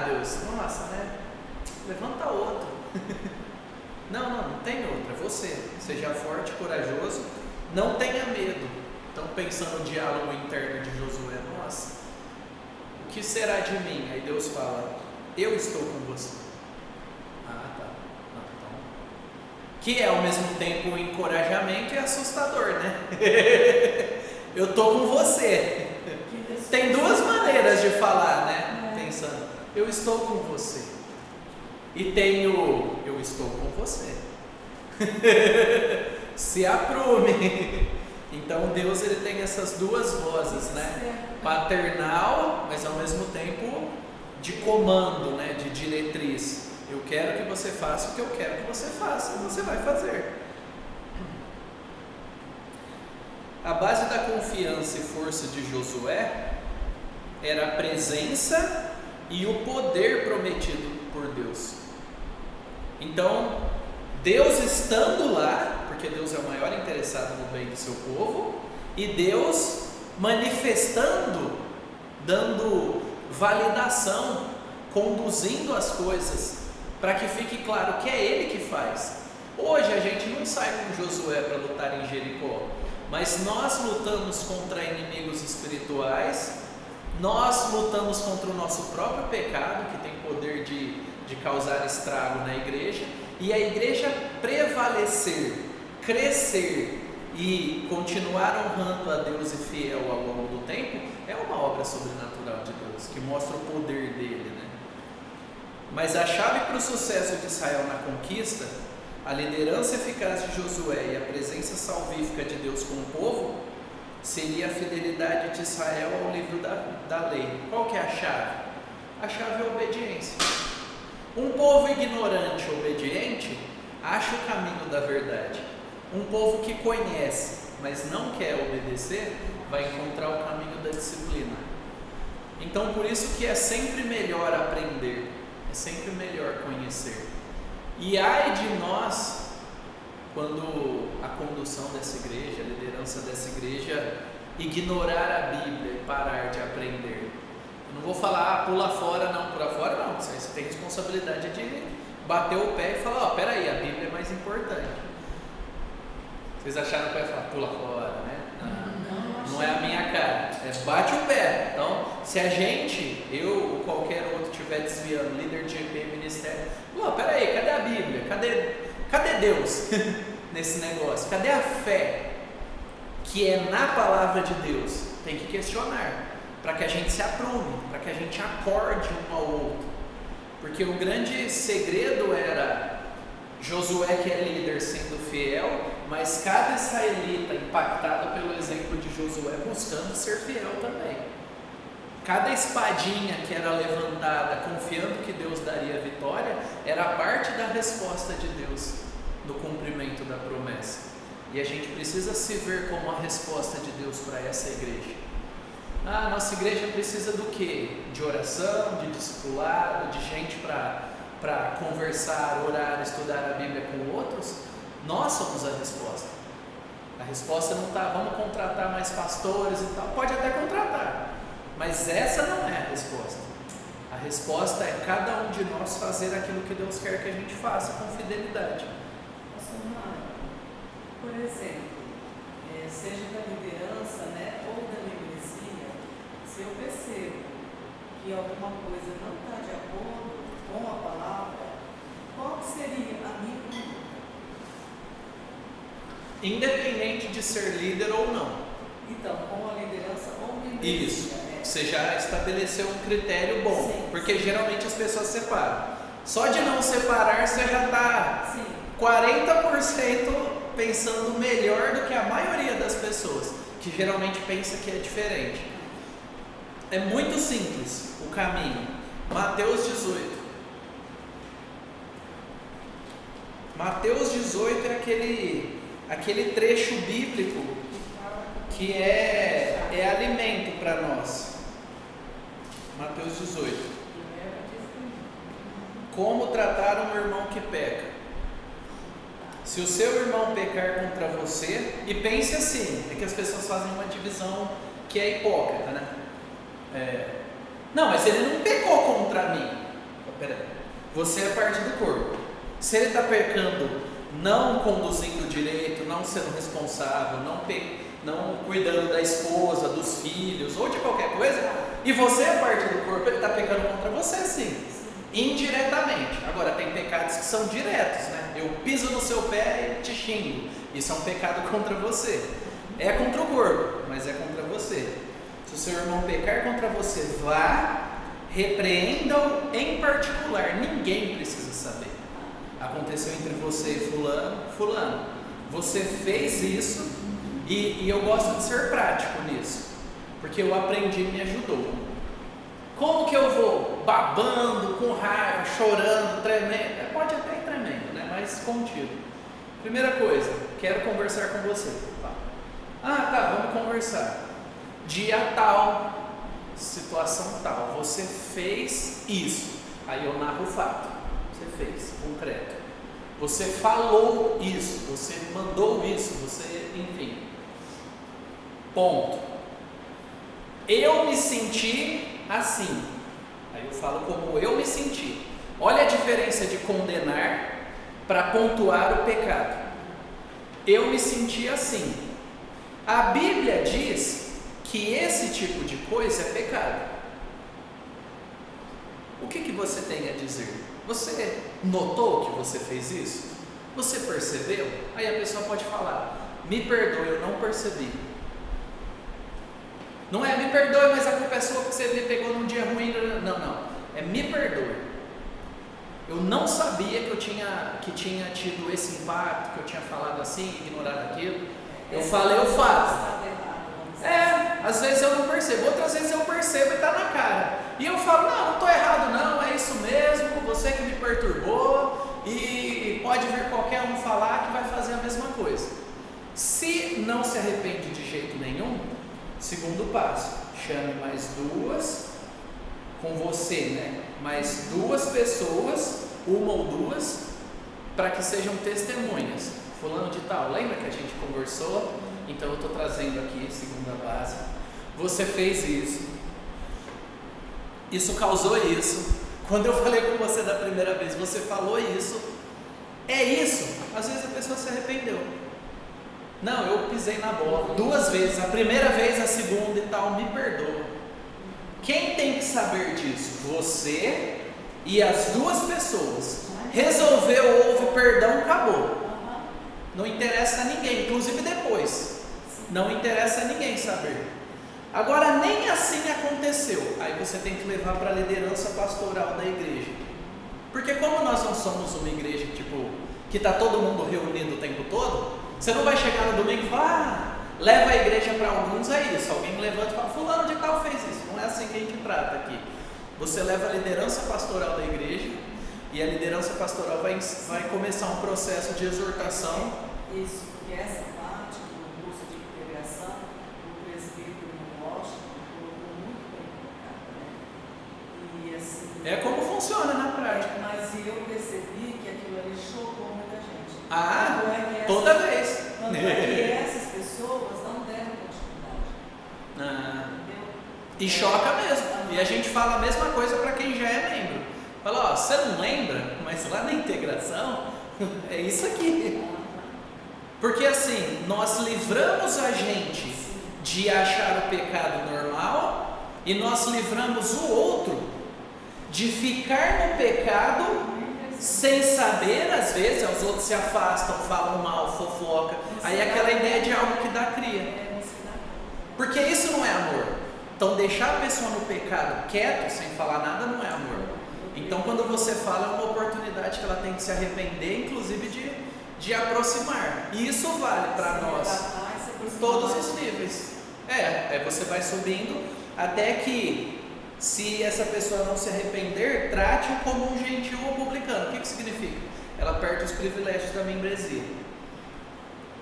[SPEAKER 1] Deus, nossa, né? Levanta outro. Não tem outra, é você. Seja forte e corajoso, não tenha medo. Então pensando no diálogo interno de Josué, nossa, o que será de mim? Aí Deus fala: eu estou com você. Tá. Não, então. Que é ao mesmo tempo um encorajamento e assustador, né? Eu estou com você. Tem duas maneiras de falar, né? Pensando: eu estou com você. e tem o eu estou com você. Se aprume. Então Deus ele tem essas duas vozes, né? Paternal, mas ao mesmo tempo de comando, né? De diretriz. Eu quero que você faça o que eu quero que você faça, e você vai fazer. A base da confiança e força de Josué era a presença e o poder prometido por Deus. Então, Deus estando lá, porque Deus é o maior interessado no bem do seu povo, e Deus manifestando, dando validação, conduzindo as coisas, para que fique claro que é Ele que faz. Hoje a gente não sai com Josué para lutar em Jericó, mas nós lutamos contra inimigos espirituais, nós lutamos contra o nosso próprio pecado, que tem poder de causar estrago na igreja, e a igreja prevalecer, crescer e continuar honrando a Deus e fiel ao longo do tempo, é uma obra sobrenatural de Deus, que mostra o poder dele, né? Mas a chave para o sucesso de Israel na conquista, a liderança eficaz de Josué e a presença salvífica de Deus com o povo, seria a fidelidade de Israel ao livro da lei. Qual que é a chave? A chave é a obediência. Um povo ignorante, obediente, acha o caminho da verdade. Um povo que conhece, mas não quer obedecer, vai encontrar o caminho da disciplina. Então, por isso que é sempre melhor aprender, é sempre melhor conhecer. E ai de nós, quando a condução dessa igreja, a liderança dessa igreja, ignorar a Bíblia e parar de aprender. Eu não vou falar, pula fora não, você tem responsabilidade de bater o pé e falar, peraí, a Bíblia é mais importante. Vocês acharam que eu ia falar, pula fora, né? Não é a minha cara, bate o pé. Então, se a gente, eu ou qualquer outro estiver desviando, líder de GP, ministério, peraí, cadê a Bíblia? Cadê Deus nesse negócio? Cadê a fé que é na palavra de Deus? Tem que questionar, para que a gente se aprume, para que a gente acorde um ao outro. Porque o grande segredo era Josué, que é líder, sendo fiel, mas cada israelita impactado pelo exemplo de Josué buscando ser fiel também. Cada espadinha que era levantada confiando que Deus daria a vitória era parte da resposta de Deus no cumprimento da promessa. E a gente precisa se ver como a resposta de Deus para essa igreja. Nossa igreja precisa do quê? De oração, de discipulado, de gente para conversar, orar, estudar a Bíblia com outros. Nós somos a resposta. A resposta não está, vamos contratar mais pastores e tal. Pode até contratar, mas essa não é a resposta. A resposta é cada um de nós fazer aquilo que Deus quer que a gente faça com fidelidade.
[SPEAKER 3] Por exemplo, seja da liderança, né, ou da membresia, se eu percebo que alguma coisa não está de acordo com a palavra, qual seria a minha conduta?
[SPEAKER 1] Independente de ser líder ou não.
[SPEAKER 3] Então, com a liderança ou membresia.
[SPEAKER 1] Isso, você já estabeleceu um critério bom, sim, porque geralmente as pessoas separam. Só de não separar você já está 40% pensando melhor do que a maioria das pessoas, que geralmente pensa que é diferente. É muito simples o caminho. Mateus 18. Mateus 18 é aquele trecho bíblico que é alimento para nós. Mateus 18. Como tratar um irmão que peca? Se o seu irmão pecar contra você, e pense assim, é que as pessoas fazem uma divisão que é hipócrita, né? Não, mas ele não pecou contra mim. Peraí, você é parte do corpo. Se ele está pecando, não conduzindo direito, não sendo responsável, não cuidando da esposa, dos filhos, ou de qualquer coisa, e você é parte do corpo, ele está pecando contra você sim, indiretamente. Agora tem pecados que são diretos, né? Eu piso no seu pé e te xingo, isso é um pecado contra você. É contra o corpo, mas é contra você. Se o seu irmão pecar contra você, vá, repreenda-o em particular. Ninguém precisa saber. Aconteceu entre você e fulano. Você fez isso e eu gosto de ser prático nisso, porque eu aprendi e me ajudou. Como que eu vou? Babando, com raiva, chorando, tremendo? Pode até ir tremendo, né? Mas contido. Primeira coisa, quero conversar com você. Tá, vamos conversar. Dia tal, situação tal, você fez isso. Aí eu narro o fato. Você fez, concreto. Você falou isso, você mandou isso, você, enfim. Ponto. Eu me senti assim. Aí eu falo como eu me senti. Olha a diferença de condenar para pontuar o pecado. Eu me senti assim. A Bíblia diz que esse tipo de coisa é pecado. O que você tem a dizer? Você notou que você fez isso? Você percebeu? Aí a pessoa pode falar: me perdoe, eu não percebi. Não é me perdoe, mas a culpa é sua porque você me pegou num dia ruim. Não. É me perdoe. Eu não sabia que tinha tido esse impacto, que eu tinha falado assim, ignorado aquilo. Eu falei o fato. Às vezes eu não percebo, outras vezes eu percebo e está na cara. E eu falo: não estou errado não, é isso mesmo, você que me perturbou, e pode vir qualquer um falar que vai fazer a mesma coisa. Se não se arrepende de jeito nenhum, segundo passo, chame mais duas, com você, né? Mais duas pessoas, uma ou duas, para que sejam testemunhas. Fulano de tal, lembra que a gente conversou? Então eu estou trazendo aqui, segunda base. Você fez isso causou isso. Quando eu falei com você da primeira vez, você falou isso. É isso. Às vezes a pessoa se arrependeu. Não, eu pisei na bola 2 vezes, a primeira vez, a segunda e tal, me perdoa. Quem tem que saber disso? Você e as 2 pessoas. Resolveu, houve perdão, acabou. Não interessa a ninguém, inclusive depois. Não interessa a ninguém saber. Agora, nem assim aconteceu. Aí você tem que levar para a liderança pastoral da igreja. Porque como nós não somos uma igreja que está todo mundo reunido o tempo todo, você não vai chegar no domingo e falar: leva a igreja para alguns, é isso. Alguém levanta e fala: fulano de tal fez isso. Não é assim que a gente trata aqui. Você leva a liderança pastoral da igreja, e a liderança pastoral vai começar um processo de exortação.
[SPEAKER 3] Isso, porque essa parte do curso de integração, o presbítero Washington colocou muito bem colocada, né? E assim.
[SPEAKER 1] É como funciona na prática.
[SPEAKER 3] Mas eu percebi que aquilo ali chocou muita gente.
[SPEAKER 1] Toda vez.
[SPEAKER 3] Tanto é que essas pessoas não deram continuidade. Entendeu?
[SPEAKER 1] E choca mesmo. E a gente fala a mesma coisa para quem já é membro. Fala: você não lembra, mas lá na integração é isso aqui. Porque assim, nós livramos a gente de achar o pecado normal, e nós livramos o outro de ficar no pecado sem saber. Às vezes os outros se afastam, falam mal, fofoca. Aí aquela ideia de algo que dá cria. Porque isso não é amor. Então deixar a pessoa no pecado quieto, sem falar nada, não é amor. Então quando você fala, é uma oportunidade que ela tem que se arrepender, inclusive de aproximar. E isso vale para nós em todos os níveis. Aí você vai subindo até que, se essa pessoa não se arrepender, trate-o como um gentil ou publicano. O que significa? Ela perde os privilégios da membresia.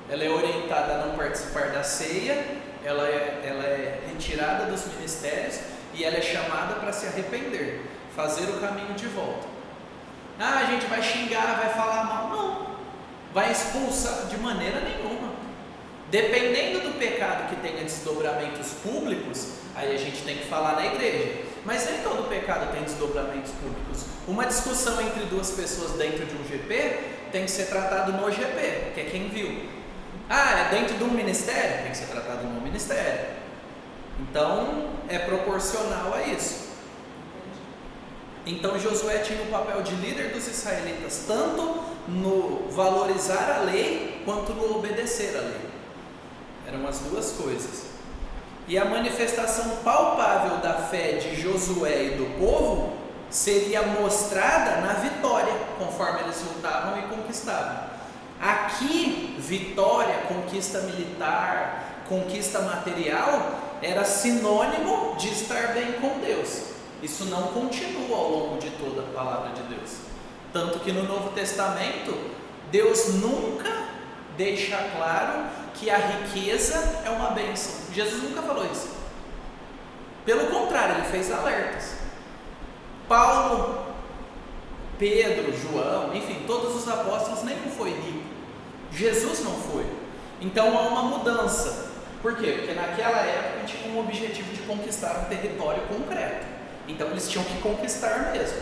[SPEAKER 1] Ela é orientada a não participar da ceia, ela é retirada dos ministérios, e ela é chamada para se arrepender, fazer o caminho de volta. A gente vai xingar, vai falar mal. Não, vai expulsar de maneira nenhuma. Dependendo do pecado que tenha desdobramentos públicos, aí a gente tem que falar na igreja. Mas nem todo pecado tem desdobramentos públicos. Uma discussão entre 2 pessoas dentro de um GP tem que ser tratado no GP, que é quem viu. É dentro de um ministério? Tem que ser tratado no ministério. Então, é proporcional a isso. Então Josué tinha o papel de líder dos israelitas, tanto no valorizar a lei, quanto no obedecer a lei. Eram as 2 coisas. E a manifestação palpável da fé de Josué e do povo seria mostrada na vitória, conforme eles lutavam e conquistavam. Aqui, vitória, conquista militar, conquista material, era sinônimo de estar bem com Deus. Isso não continua ao longo de toda a palavra de Deus. Tanto que no Novo Testamento, Deus nunca deixa claro que a riqueza é uma bênção. Jesus nunca falou isso. Pelo contrário, ele fez alertas. Paulo, Pedro, João, enfim, todos os apóstolos, nenhum foi rico. Jesus não foi. Então há uma mudança. Por quê? Porque naquela época tinha um objetivo de conquistar um território concreto. Então eles tinham que conquistar mesmo.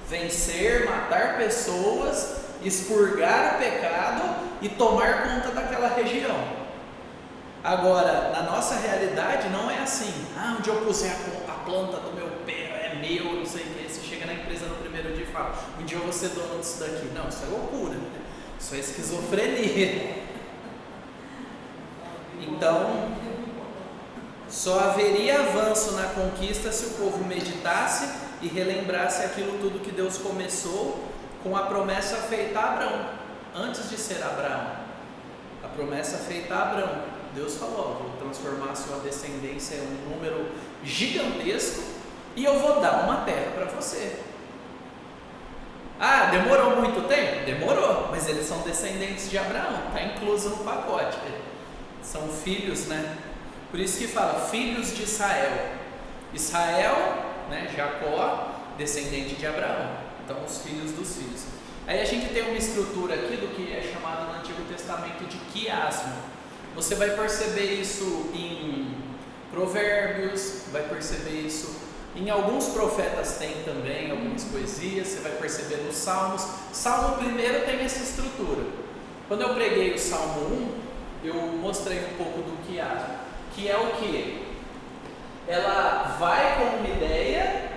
[SPEAKER 1] Vencer, matar pessoas, expurgar o pecado e tomar conta daquela região. Agora, na nossa realidade não é assim. Onde eu puser a planta do meu pé é meu, não sei o que. Você chega na empresa no primeiro dia e fala, um dia eu vou ser dono disso daqui. Não, isso é loucura, né? Isso é esquizofrenia. Então, só haveria avanço na conquista se o povo meditasse e relembrasse aquilo tudo que Deus começou com a promessa feita a Abraão, antes de ser Abraão. A promessa feita a Abraão. Deus falou, vou transformar a sua descendência em um número gigantesco e eu vou dar uma terra para você. Demorou muito tempo? Demorou, mas eles são descendentes de Abraão, está incluso no pacote. São filhos, né? Por isso que fala, filhos de Israel. Israel, né? Jacó, descendente de Abraão. Então, os filhos dos filhos. Aí a gente tem uma estrutura aqui do que é chamado no Antigo Testamento de quiasmo. Você vai perceber isso em Provérbios, vai perceber isso em alguns profetas, tem também algumas poesias, você vai perceber nos Salmos. Salmo 1 tem essa estrutura. Quando eu preguei o Salmo 1, eu mostrei um pouco do quiasmo, que é o que? Ela vai com uma ideia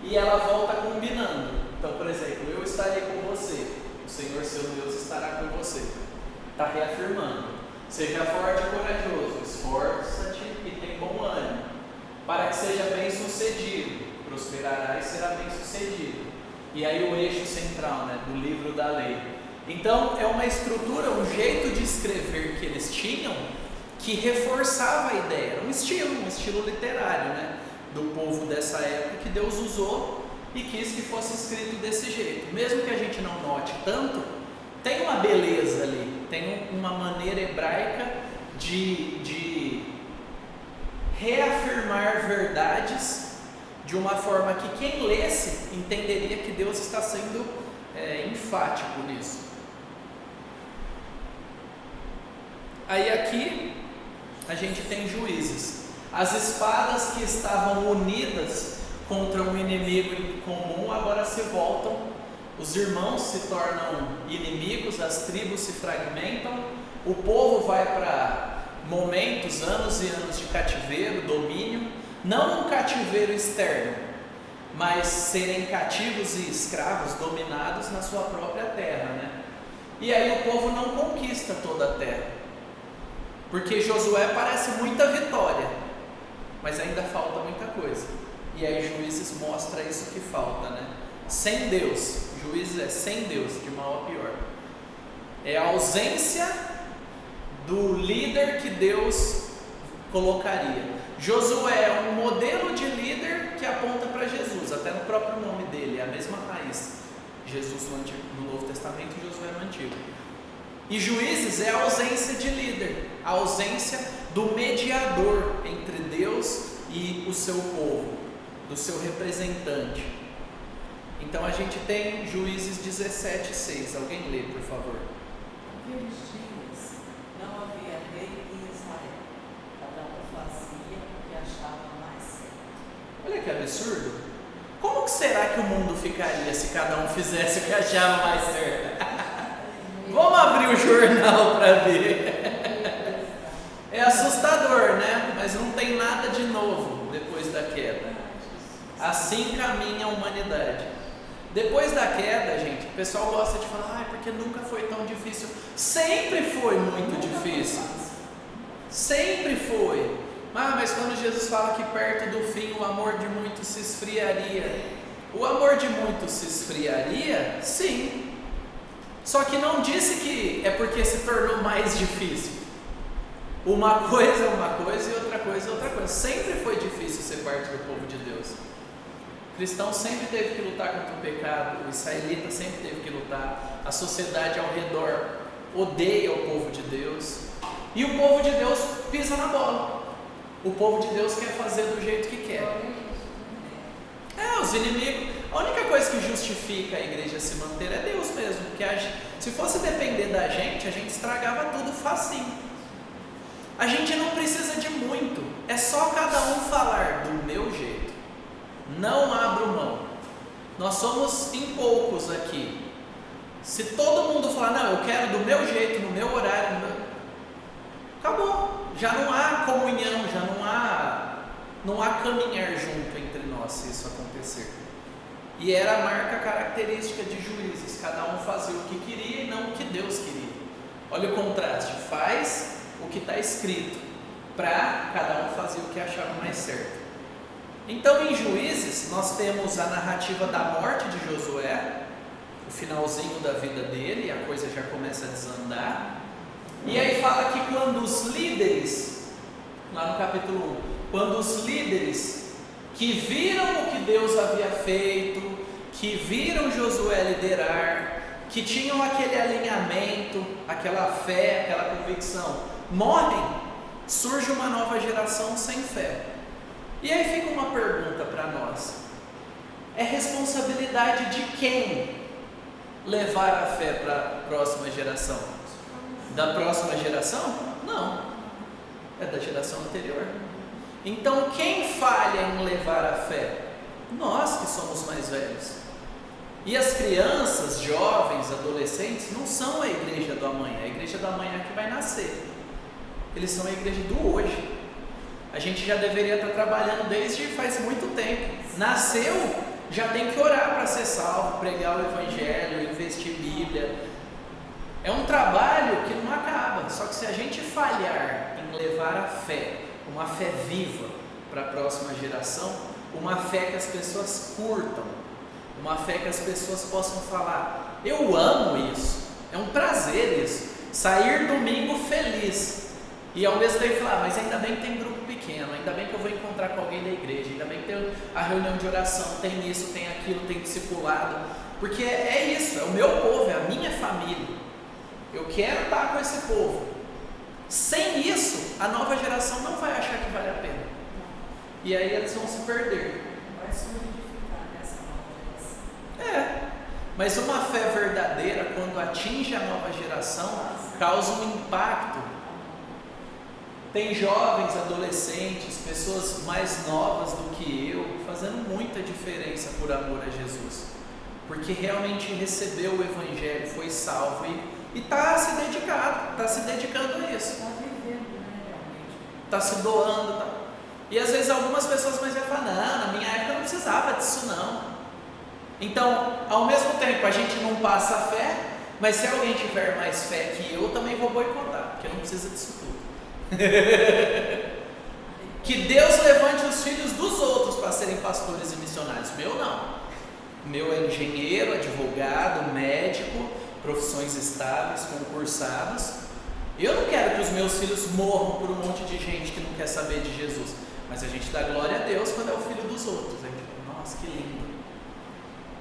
[SPEAKER 1] e ela volta combinando. Então, por exemplo, eu estarei com você, o Senhor seu Deus estará com você. Está reafirmando. Seja forte e corajoso, esforça-te e tem bom ânimo, para que seja bem sucedido, prosperará e será bem sucedido. E aí o eixo central, né, do livro da lei. Então é uma estrutura, um jeito de escrever que eles tinham, que reforçava a ideia. Era um estilo literário, né, do povo dessa época, que Deus usou e quis que fosse escrito desse jeito. Mesmo que a gente não note tanto, tem uma beleza ali, tem uma maneira hebraica de reafirmar verdades de uma forma que quem lesse entenderia que Deus está sendo enfático nisso. Aí aqui a gente tem Juízes. As espadas que estavam unidas contra um inimigo em comum agora se voltam. Os irmãos se tornam inimigos, as tribos se fragmentam, o povo vai para momentos, anos e anos de cativeiro, domínio, não um cativeiro externo, mas serem cativos e escravos, dominados na sua própria terra, né? E aí o povo não conquista toda a terra, porque Josué parece muita vitória, mas ainda falta muita coisa. E aí Juízes mostra isso que falta, né? Sem Deus, Juízes é sem Deus, de mal a pior. É a ausência do líder que Deus colocaria. Josué é um modelo de líder que aponta para Jesus, até no próprio nome dele, é a mesma raiz. Jesus no Novo Testamento e Josué no Antigo. E Juízes é a ausência de líder, a ausência do mediador entre Deus e o seu povo, do seu representante. Então a gente tem Juízes 17:6. Alguém lê, por favor.
[SPEAKER 3] Naqueles dias não havia rei em Israel. Cada um fazia o que achava mais certo.
[SPEAKER 1] Olha que absurdo. Como que será que o mundo ficaria se cada um fizesse o que achava mais certo? Vamos abrir o jornal para ver. É assustador, né? Mas não tem nada de novo depois da queda. Assim caminha a humanidade. Depois da queda, gente, o pessoal gosta de falar, porque nunca foi tão difícil. Sempre foi muito difícil. Sempre foi. Mas quando Jesus fala que perto do fim o amor de muitos se esfriaria, o amor de muitos se esfriaria? Sim. Só que não disse que é porque se tornou mais difícil. Uma coisa é uma coisa e outra coisa é outra coisa. Sempre foi difícil ser parte do povo de Deus. O cristão sempre teve que lutar contra o pecado, o israelita sempre teve que lutar, a sociedade ao redor odeia o povo de Deus, e o povo de Deus pisa na bola. O povo de Deus quer fazer do jeito que quer. Os inimigos, a única coisa que justifica a igreja se manter é Deus mesmo, porque se fosse depender da gente, a gente estragava tudo facinho. A gente não precisa de muito, é só cada um falar do meu jeito, não abro mão. Nós somos em poucos aqui. Se todo mundo falar, não, eu quero do meu jeito, no meu horário, acabou, já não há comunhão, já não há caminhar junto entre nós se isso acontecer. E era a marca característica de Juízes, cada um fazia o que queria e não o que Deus queria. Olha o contraste, faz o que está escrito, para cada um fazer o que achava mais certo. Então em Juízes nós temos a narrativa da morte de Josué, o finalzinho da vida dele, e a coisa já começa a desandar. E aí fala que quando os líderes, lá no capítulo 1, quando os líderes que viram o que Deus havia feito, que viram Josué liderar, que tinham aquele alinhamento, aquela fé, aquela convicção, morrem, surge uma nova geração sem fé. E aí fica uma pergunta para nós: é responsabilidade de quem levar a fé para a próxima geração? Da próxima geração? Não, é da geração anterior. Então quem falha em levar a fé? Nós que somos mais velhos. E as crianças, jovens, adolescentes não são a igreja do amanhã, a igreja do amanhã que vai nascer. Eles são a igreja do hoje. A gente já deveria estar trabalhando desde faz muito tempo. Nasceu, já tem que orar para ser salvo, pregar o evangelho, investir Bíblia. É um trabalho que não acaba. Só que se a gente falhar em levar a fé, uma fé viva para a próxima geração, uma fé que as pessoas curtam, uma fé que as pessoas possam falar: eu amo isso, é um prazer isso, sair domingo feliz, e ao mesmo tempo falar: mas ainda bem que tem grupo pequeno, ainda bem que eu vou encontrar com alguém da igreja, ainda bem que tem a reunião de oração, tem isso, tem aquilo, tem discipulado, porque é isso, é o meu povo, é a minha família, eu quero estar com esse povo. Sem isso, a nova geração não vai achar que vale a pena, e aí eles vão se perder.
[SPEAKER 3] Vai solidificar essa nova geração.
[SPEAKER 1] Mas uma fé verdadeira, quando atinge a nova geração, causa um impacto. Tem jovens, adolescentes, pessoas mais novas do que eu, fazendo muita diferença por amor a Jesus, porque realmente recebeu o evangelho, foi salvo e está se dedicando a isso.
[SPEAKER 3] Está vivendo, realmente.
[SPEAKER 1] Está se doando. Tá. E às vezes algumas pessoas mais vão falar: não, na minha época não precisava disso não. Então, ao mesmo tempo, a gente não passa a fé, mas se alguém tiver mais fé que eu também vou boicotar, porque não precisa disso tudo. Que Deus levante os filhos dos outros para serem pastores e missionários. Meu não. Meu é engenheiro, advogado, médico, profissões estáveis, concursados. Eu não quero que os meus filhos morram por um monte de gente que não quer saber de Jesus, mas a gente dá glória a Deus quando é o filho dos outros. Nossa, que lindo.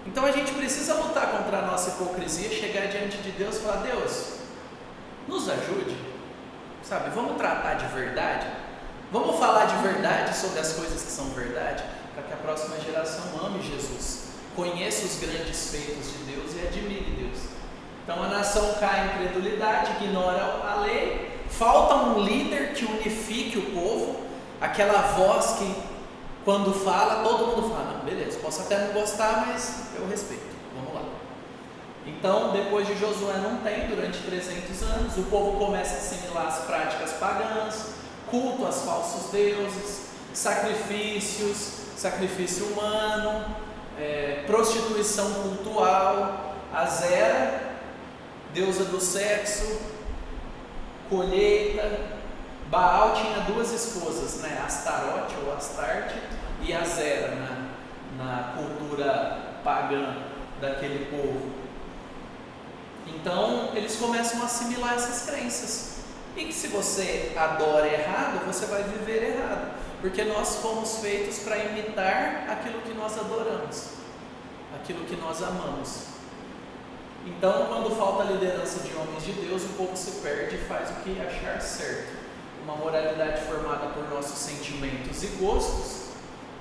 [SPEAKER 1] Então a gente precisa lutar contra a nossa hipocrisia, chegar diante de Deus e falar: Deus, nos ajude, sabe? Vamos tratar de verdade, vamos falar de verdade sobre as coisas que são verdade, para que a próxima geração ame Jesus, conheça os grandes feitos de Deus e admire Deus. Então a nação cai em incredulidade, ignora a lei, falta um líder que unifique o povo, aquela voz que quando fala, todo mundo fala: não, beleza, posso até não gostar, mas eu respeito, vamos lá. Então, depois de Josué não tem, durante 300 anos, o povo começa a assimilar as práticas pagãs, culto aos falsos deuses, sacrifício humano, prostituição cultural, Azera, deusa do sexo, colheita, Baal tinha duas esposas, né? Astarote ou Astarte e Azera, na cultura pagã daquele povo. Então eles começam a assimilar essas crenças. E que se você adora errado, você vai viver errado. Porque nós fomos feitos para imitar aquilo que nós adoramos, aquilo que nós amamos. Então, quando falta a liderança de homens de Deus, o povo se perde e faz o que achar certo. Uma moralidade formada por nossos sentimentos e gostos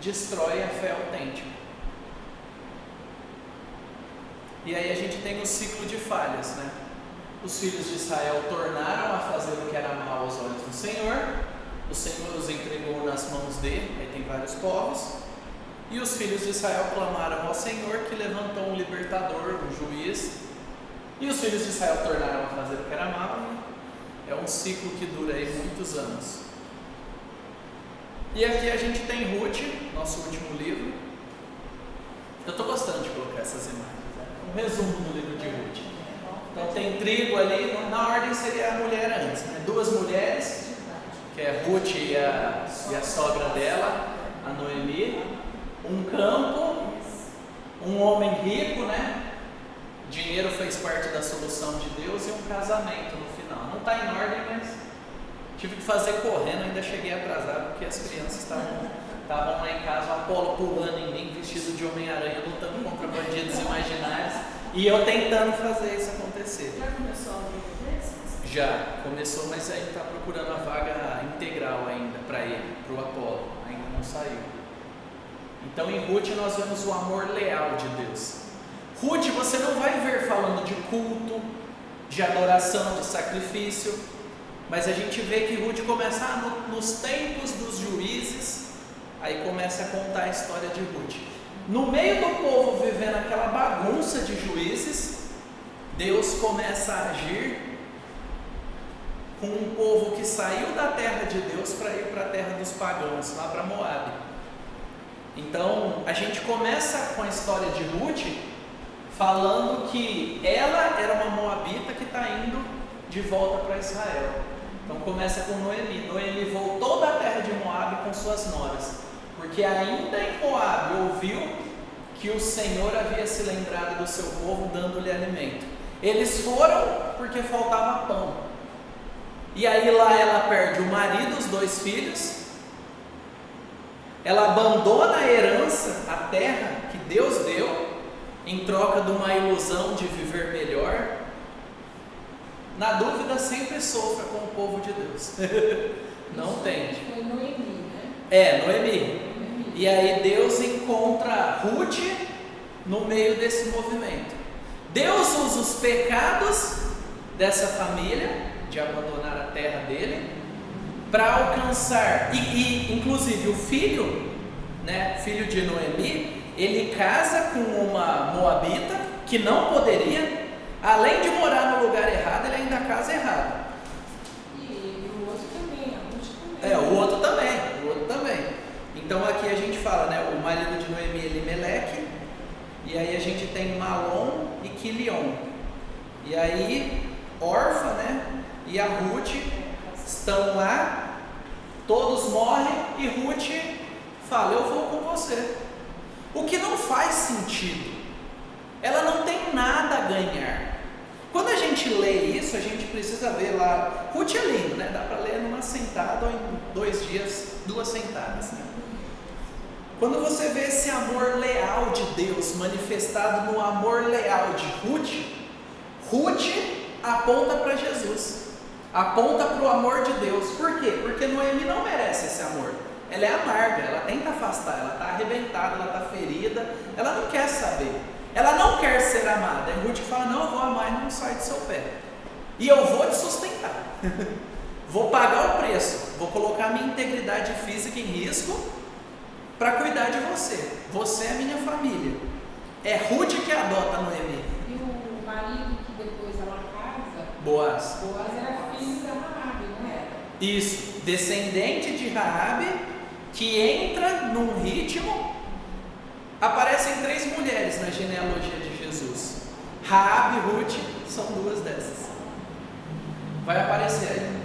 [SPEAKER 1] destrói a fé autêntica. E aí a gente tem o ciclo de falhas, né? Os filhos de Israel tornaram a fazer o que era mal aos olhos do Senhor. O Senhor os entregou nas mãos dele, aí tem vários povos. E os filhos de Israel clamaram ao Senhor, que levantou um libertador, um juiz. E os filhos de Israel tornaram a fazer o que era mal. É um ciclo que dura aí muitos anos. E aqui a gente tem Ruth, nosso último livro. Eu estou gostando de colocar essas imagens, né? Um resumo do livro de Ruth. Então tem trigo ali, na ordem seria a mulher antes, né? Duas mulheres, que é Ruth e a sogra dela, a Noemi. Um campo, um homem rico, né? Dinheiro fez parte da solução de Deus, e um casamento no final. Não está em ordem, mas tive que fazer correndo, ainda cheguei atrasado, porque as crianças estavam lá em casa, o Apolo pulando em mim, vestido de Homem-Aranha, lutando contra bandidos imaginários, e eu tentando fazer isso acontecer.
[SPEAKER 3] Já começou a vida desses?
[SPEAKER 1] Já começou, mas ainda está procurando a vaga integral ainda para ele, para o Apolo, ainda não saiu. Então em Ruth nós vemos o amor leal de Deus. Ruth você não vai ver falando de culto, de adoração, de sacrifício, mas a gente vê que Ruth começa nos tempos dos juízes, aí começa a contar a história de Ruth. No meio do povo vivendo aquela bagunça de juízes, Deus começa a agir com um povo que saiu da terra de Deus para ir para a terra dos pagãos, lá para Moabe. Então a gente começa com a história de Ruth falando que ela era uma moabita que está indo de volta para Israel. Então começa com Noemi. Noemi voltou da terra de Moabe com suas noras, porque ainda em Moabe ouviu que o Senhor havia se lembrado do seu povo, dando-lhe alimento. Eles foram porque faltava pão. E aí lá ela perde o marido, os 2 filhos. Ela abandona a herança, a terra que Deus deu, em troca de uma ilusão de viver melhor. Na dúvida, sempre sofra com o povo de Deus. Não tem.
[SPEAKER 2] Foi Noemi, né?
[SPEAKER 1] Noemi. E aí Deus encontra Ruth no meio desse movimento. Deus usa os pecados dessa família, de abandonar a terra dele, para alcançar, e inclusive o filho, né, filho de Noemi, ele casa com uma moabita que não poderia, além de morar no lugar errado, ele ainda casa errado.
[SPEAKER 2] E o outro também, a Ruth também.
[SPEAKER 1] O outro também. Então aqui a gente fala, né, o marido de Noemi, Elimeleque, e aí a gente tem Malom e Quilion. E aí Orfa, né, e a Ruth estão lá, todos morrem e Ruth fala: eu vou com você. O que não faz sentido. Ela não tem nada a ganhar. Quando a gente lê isso, a gente precisa ver lá. Ruth é lindo, né? Dá para ler numa sentada ou em 2 dias, 2 sentadas, né? Quando você vê esse amor leal de Deus manifestado no amor leal de Ruth, Ruth aponta para Jesus, aponta para o amor de Deus. Por quê? Porque Noemi não merece esse amor. Ela é amarga, ela tenta afastar, ela está arrebentada, ela está ferida, ela não quer saber, ela não quer ser amada. E Ruth fala: não, eu vou amar e não sai do seu pé, e eu vou te sustentar, vou pagar o preço, vou colocar minha integridade física em risco para cuidar de você. Você é minha família. É Ruth que adota Noemi.
[SPEAKER 2] E o marido que depois ela casa,
[SPEAKER 1] Boaz
[SPEAKER 2] era filho da Raabe, não era?
[SPEAKER 1] Isso, descendente de Raabe, que entra num ritmo. Aparecem 3 mulheres na genealogia de Jesus. Raabe e Ruth são 2 dessas. Vai aparecer aí.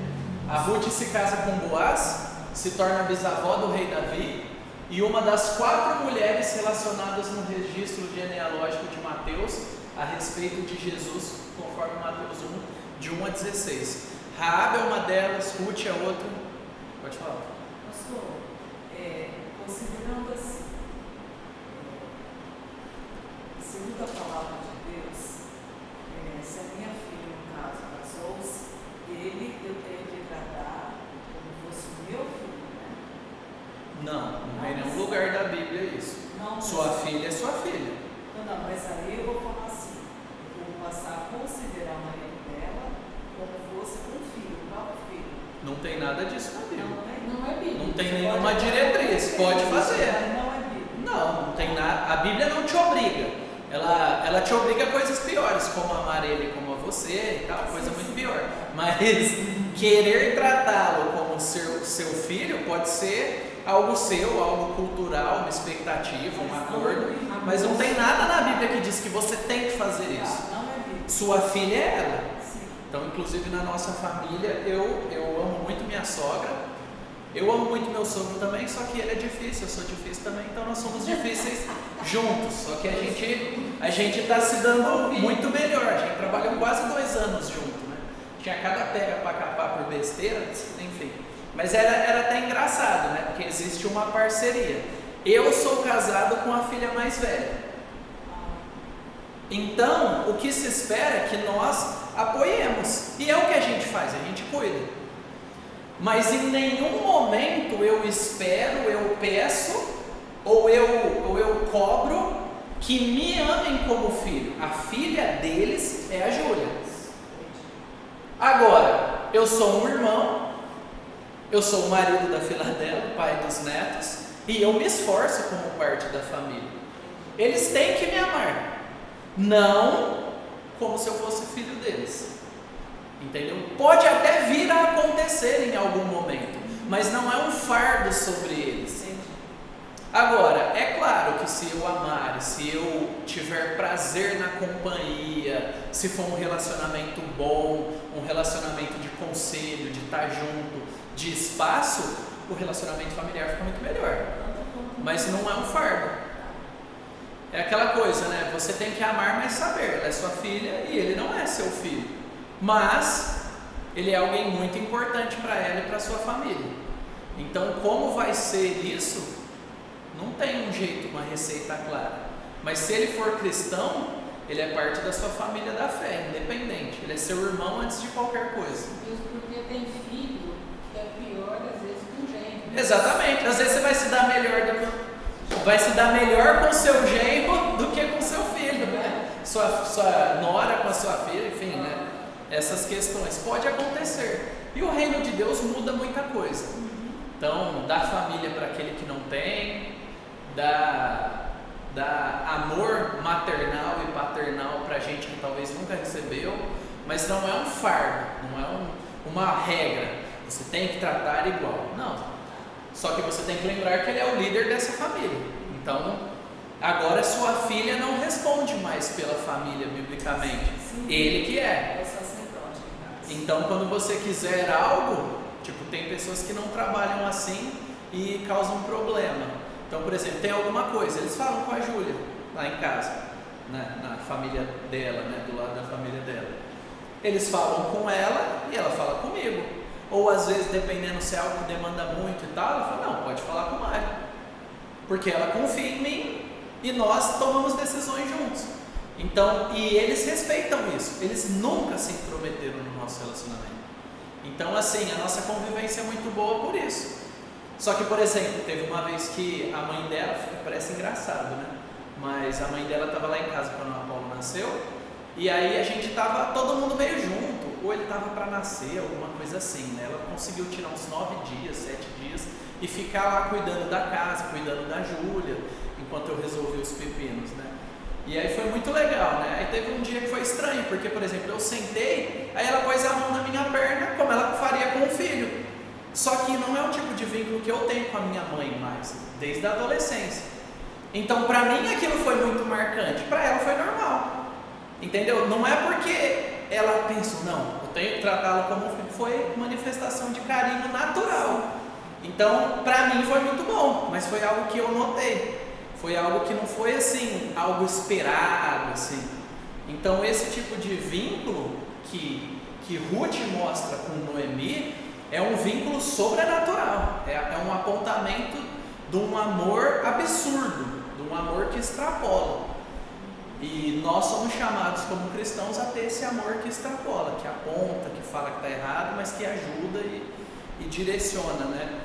[SPEAKER 1] A Ruth se casa com Boaz, se torna bisavó do rei Davi e uma das 4 mulheres relacionadas no registro genealógico de Mateus a respeito de Jesus, conforme Mateus 1, de 1 a 16. Raabe é uma delas, Ruth é outra. Pode falar.
[SPEAKER 3] Pastor, considerando assim, segundo a palavra de Deus, se a minha filha, no caso, casou-se, eu tenho que tratar como fosse o meu filho, né?
[SPEAKER 1] Não tem nenhum lugar da Bíblia isso.
[SPEAKER 3] Não,
[SPEAKER 1] Sua filha é sua filha.
[SPEAKER 3] Não, mas aí eu vou falar assim, eu vou passar a considerar a marido dela como fosse um filho, o próprio filho.
[SPEAKER 1] Não tem nada disso na Bíblia.
[SPEAKER 2] Não é Bíblia.
[SPEAKER 1] Não tem nenhuma diretriz. Pode fazer.
[SPEAKER 3] Não é Bíblia.
[SPEAKER 1] Não tem nada. A Bíblia não te obriga. Ela te obriga a coisas piores, como amar ele como a você e tal, coisa muito pior. Mas querer tratá-lo como seu filho pode ser algo seu, algo cultural, uma expectativa, um acordo. Mas não tem nada na Bíblia que diz que você tem que fazer isso.
[SPEAKER 3] Não é Bíblia.
[SPEAKER 1] Sua filha é ela.
[SPEAKER 3] Sim.
[SPEAKER 1] Então, inclusive na nossa família, eu amo muito minha sogra. Eu amo muito meu sogro também, só que ele é difícil, eu sou difícil também, então nós somos difíceis juntos. Só que a gente está se dando muito melhor. A gente trabalhou quase 2 anos junto, né? Tinha cada pega para capar por besteira, enfim. Mas era até engraçado, né? Porque existe uma parceria. Eu sou casado com a filha mais velha. Então, o que se espera é que nós apoiemos. E é o que a gente faz, a gente cuida. Mas em nenhum momento eu espero, eu peço ou eu cobro que me amem como filho. A filha deles é a Júlia. Agora, eu sou um irmão, eu sou o marido da filha dela, o pai dos netos, e eu me esforço como parte da família. Eles têm que me amar, não como se eu fosse filho deles. Entendeu? Pode até vir a acontecer em algum momento, mas não é um fardo sobre eles. Agora, é claro que se eu amar, se eu tiver prazer na companhia, se for um relacionamento bom, um relacionamento de conselho, de estar junto, de espaço, o relacionamento familiar fica muito melhor. Mas não é um fardo. É aquela coisa, né? Você tem que amar, mas saber, ela é sua filha e ele não é seu filho. Mas ele é alguém muito importante para ela e para sua família. Então, como vai ser isso? Não tem um jeito, uma receita clara. Mas se ele for cristão, ele é parte da sua família da fé, independente. Ele é seu irmão antes de qualquer coisa.
[SPEAKER 2] Isso porque tem filho que é pior às vezes que o genro.
[SPEAKER 1] Exatamente. Às vezes você vai se dar melhor com o seu genro do que com o seu filho, né? Sua nora com a sua filha, enfim, né? Essas questões pode acontecer. E o reino de Deus muda muita coisa. Então, dá família para aquele que não tem, dá amor maternal e paternal para gente que talvez nunca recebeu, mas não é um fardo, não é uma regra. Você tem que tratar igual. Não. Só que você tem que lembrar que ele é o líder dessa família. Então, agora sua filha não responde mais pela família biblicamente.
[SPEAKER 3] Sim.
[SPEAKER 1] Ele que é.
[SPEAKER 3] É sacerdote.
[SPEAKER 1] Então, quando você quiser algo, tipo, tem pessoas que não trabalham assim e causam problema. Então, por exemplo, tem alguma coisa, eles falam com a Júlia lá em casa, né, na família dela, né, do lado da família dela. Eles falam com ela e ela fala comigo. Ou às vezes, dependendo se é algo que demanda muito e tal, ela fala, não, pode falar com o Mário. Porque ela confia em mim e nós tomamos decisões juntos. Então, e eles respeitam isso, eles nunca se intrometeram no nosso relacionamento. Então, assim, a nossa convivência é muito boa por isso. Só que, por exemplo, teve uma vez que a mãe dela, parece engraçado, né? Mas a mãe dela estava lá em casa quando a Paula nasceu, e aí a gente estava todo mundo meio junto, ou ele estava para nascer, alguma coisa assim, né? Ela conseguiu tirar uns 9 dias, 7 dias, e ficar lá cuidando da casa, cuidando da Júlia, enquanto eu resolvi os pepinos, né? E aí foi muito legal, né? Aí teve um dia que foi estranho, porque, por exemplo, eu sentei, aí ela pôs a mão na minha perna, como ela faria com o filho. Só que não é o tipo de vínculo que eu tenho com a minha mãe mais, desde a adolescência. Então, para mim, aquilo foi muito marcante, para ela foi normal. Entendeu? Não é porque ela pensou, não, eu tenho que tratá-lo como filho. Foi manifestação de carinho natural. Então, para mim foi muito bom, mas foi algo que eu notei. Foi algo que não foi assim, algo esperado, assim. Então, esse tipo de vínculo que Ruth mostra com Noemi é um vínculo sobrenatural. É um apontamento de um amor absurdo, de um amor que extrapola. E nós somos chamados como cristãos a ter esse amor que extrapola, que aponta, que fala que está errado, mas que ajuda e direciona, né?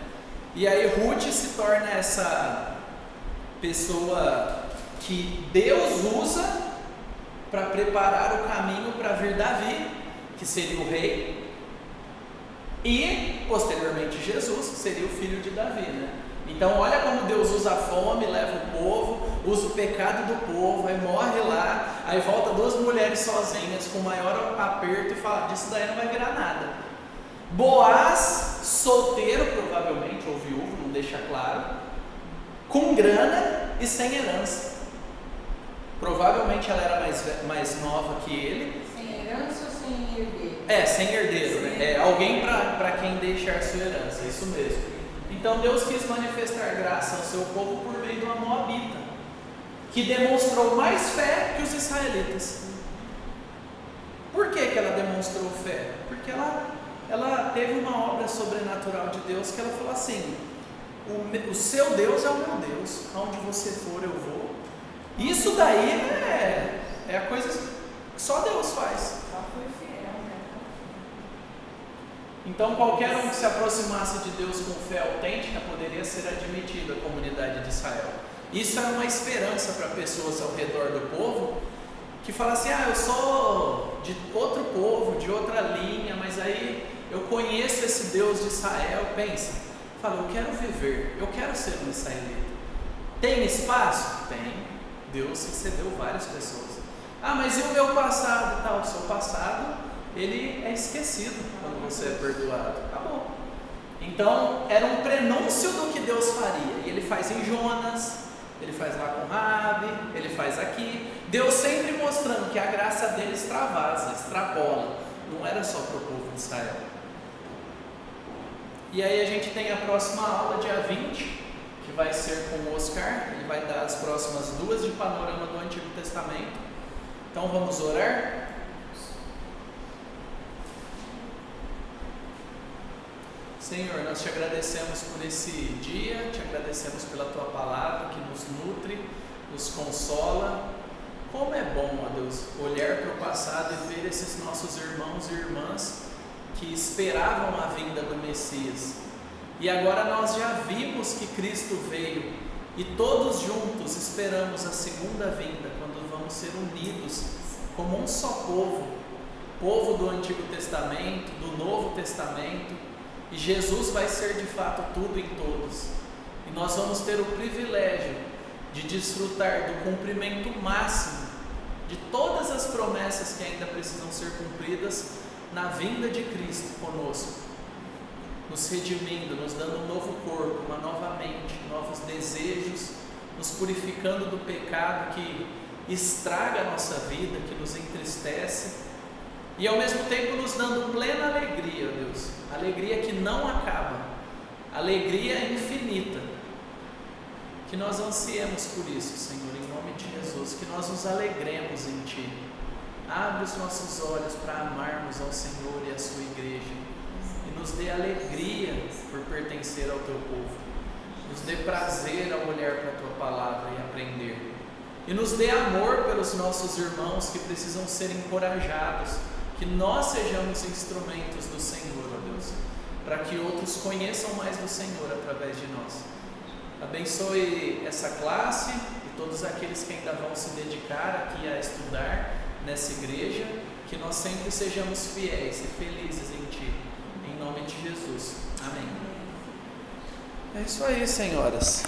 [SPEAKER 1] E aí Ruth se torna essa pessoa que Deus usa para preparar o caminho para vir Davi, que seria o rei, e posteriormente Jesus, que seria o filho de Davi, né? Então olha como Deus usa a fome, leva o povo, usa o pecado do povo, aí morre lá, aí volta 2 mulheres sozinhas com o maior aperto e fala, disso daí não vai virar nada. Boaz, solteiro provavelmente, ou viúvo, não deixa claro, com grana e sem herança. Provavelmente ela era mais nova que ele.
[SPEAKER 2] Sem herança ou sem herdeiro?
[SPEAKER 1] Sem herdeiro, né? Alguém para quem deixar sua herança, isso mesmo. Então Deus quis manifestar graça ao seu povo por meio de uma moabita, que demonstrou mais fé que os israelitas. Por que ela demonstrou fé? Porque ela teve uma obra sobrenatural de Deus, que ela falou assim, o seu Deus é o meu Deus, aonde você for eu vou. Isso daí é a coisa que só Deus faz.
[SPEAKER 3] Ela foi fiel, né?
[SPEAKER 1] Então qualquer um que se aproximasse de Deus com fé autêntica poderia ser admitido à comunidade de Israel. Isso era uma esperança para pessoas ao redor do povo, que falam assim, eu sou de outro povo, de outra linha, mas aí eu conheço esse Deus de Israel. Pensa, fala, eu quero viver, eu quero ser um israelita. Tem espaço? Tem. Deus recebeu várias pessoas. Mas e o meu passado e tal? O seu passado, ele é esquecido quando você é perdoado. Acabou. Então, era um prenúncio do que Deus faria. E ele faz em Jonas, ele faz lá com Raabe, ele faz aqui. Deus sempre mostrando que a graça dele extravasa, extrapola. Não era só para o povo de Israel. E aí a gente tem a próxima aula, dia 20, que vai ser com o Oscar. Ele vai dar as próximas 2 de panorama do Antigo Testamento. Então vamos orar? Senhor, nós te agradecemos por esse dia, te agradecemos pela tua palavra que nos nutre, nos consola. Como é bom, ó Deus, olhar para o passado e ver esses nossos irmãos e irmãs que esperavam a vinda do Messias. E agora nós já vimos que Cristo veio e todos juntos esperamos a segunda vinda, quando vamos ser unidos como um só povo, povo do Antigo Testamento, do Novo Testamento, e Jesus vai ser de fato tudo em todos. E nós vamos ter o privilégio de desfrutar do cumprimento máximo de todas as promessas que ainda precisam ser cumpridas na vinda de Cristo conosco, nos redimindo, nos dando um novo corpo, uma nova mente, novos desejos, nos purificando do pecado que estraga a nossa vida, que nos entristece, e ao mesmo tempo nos dando plena alegria, Deus, alegria que não acaba, alegria infinita. Que nós ansiemos por isso, Senhor, em nome de Jesus, que nós nos alegremos em Ti. Abre os nossos olhos para amarmos ao Senhor e à sua igreja, e nos dê alegria por pertencer ao Teu povo, nos dê prazer ao olhar para a Tua palavra e aprender, e nos dê amor pelos nossos irmãos que precisam ser encorajados, que nós sejamos instrumentos do Senhor, ó Deus, para que outros conheçam mais do Senhor através de nós. Abençoe essa classe e todos aqueles que ainda vão se dedicar aqui a estudar nessa igreja, que nós sempre sejamos fiéis e felizes em Ti, em nome de Jesus. Amém. É isso aí, senhoras.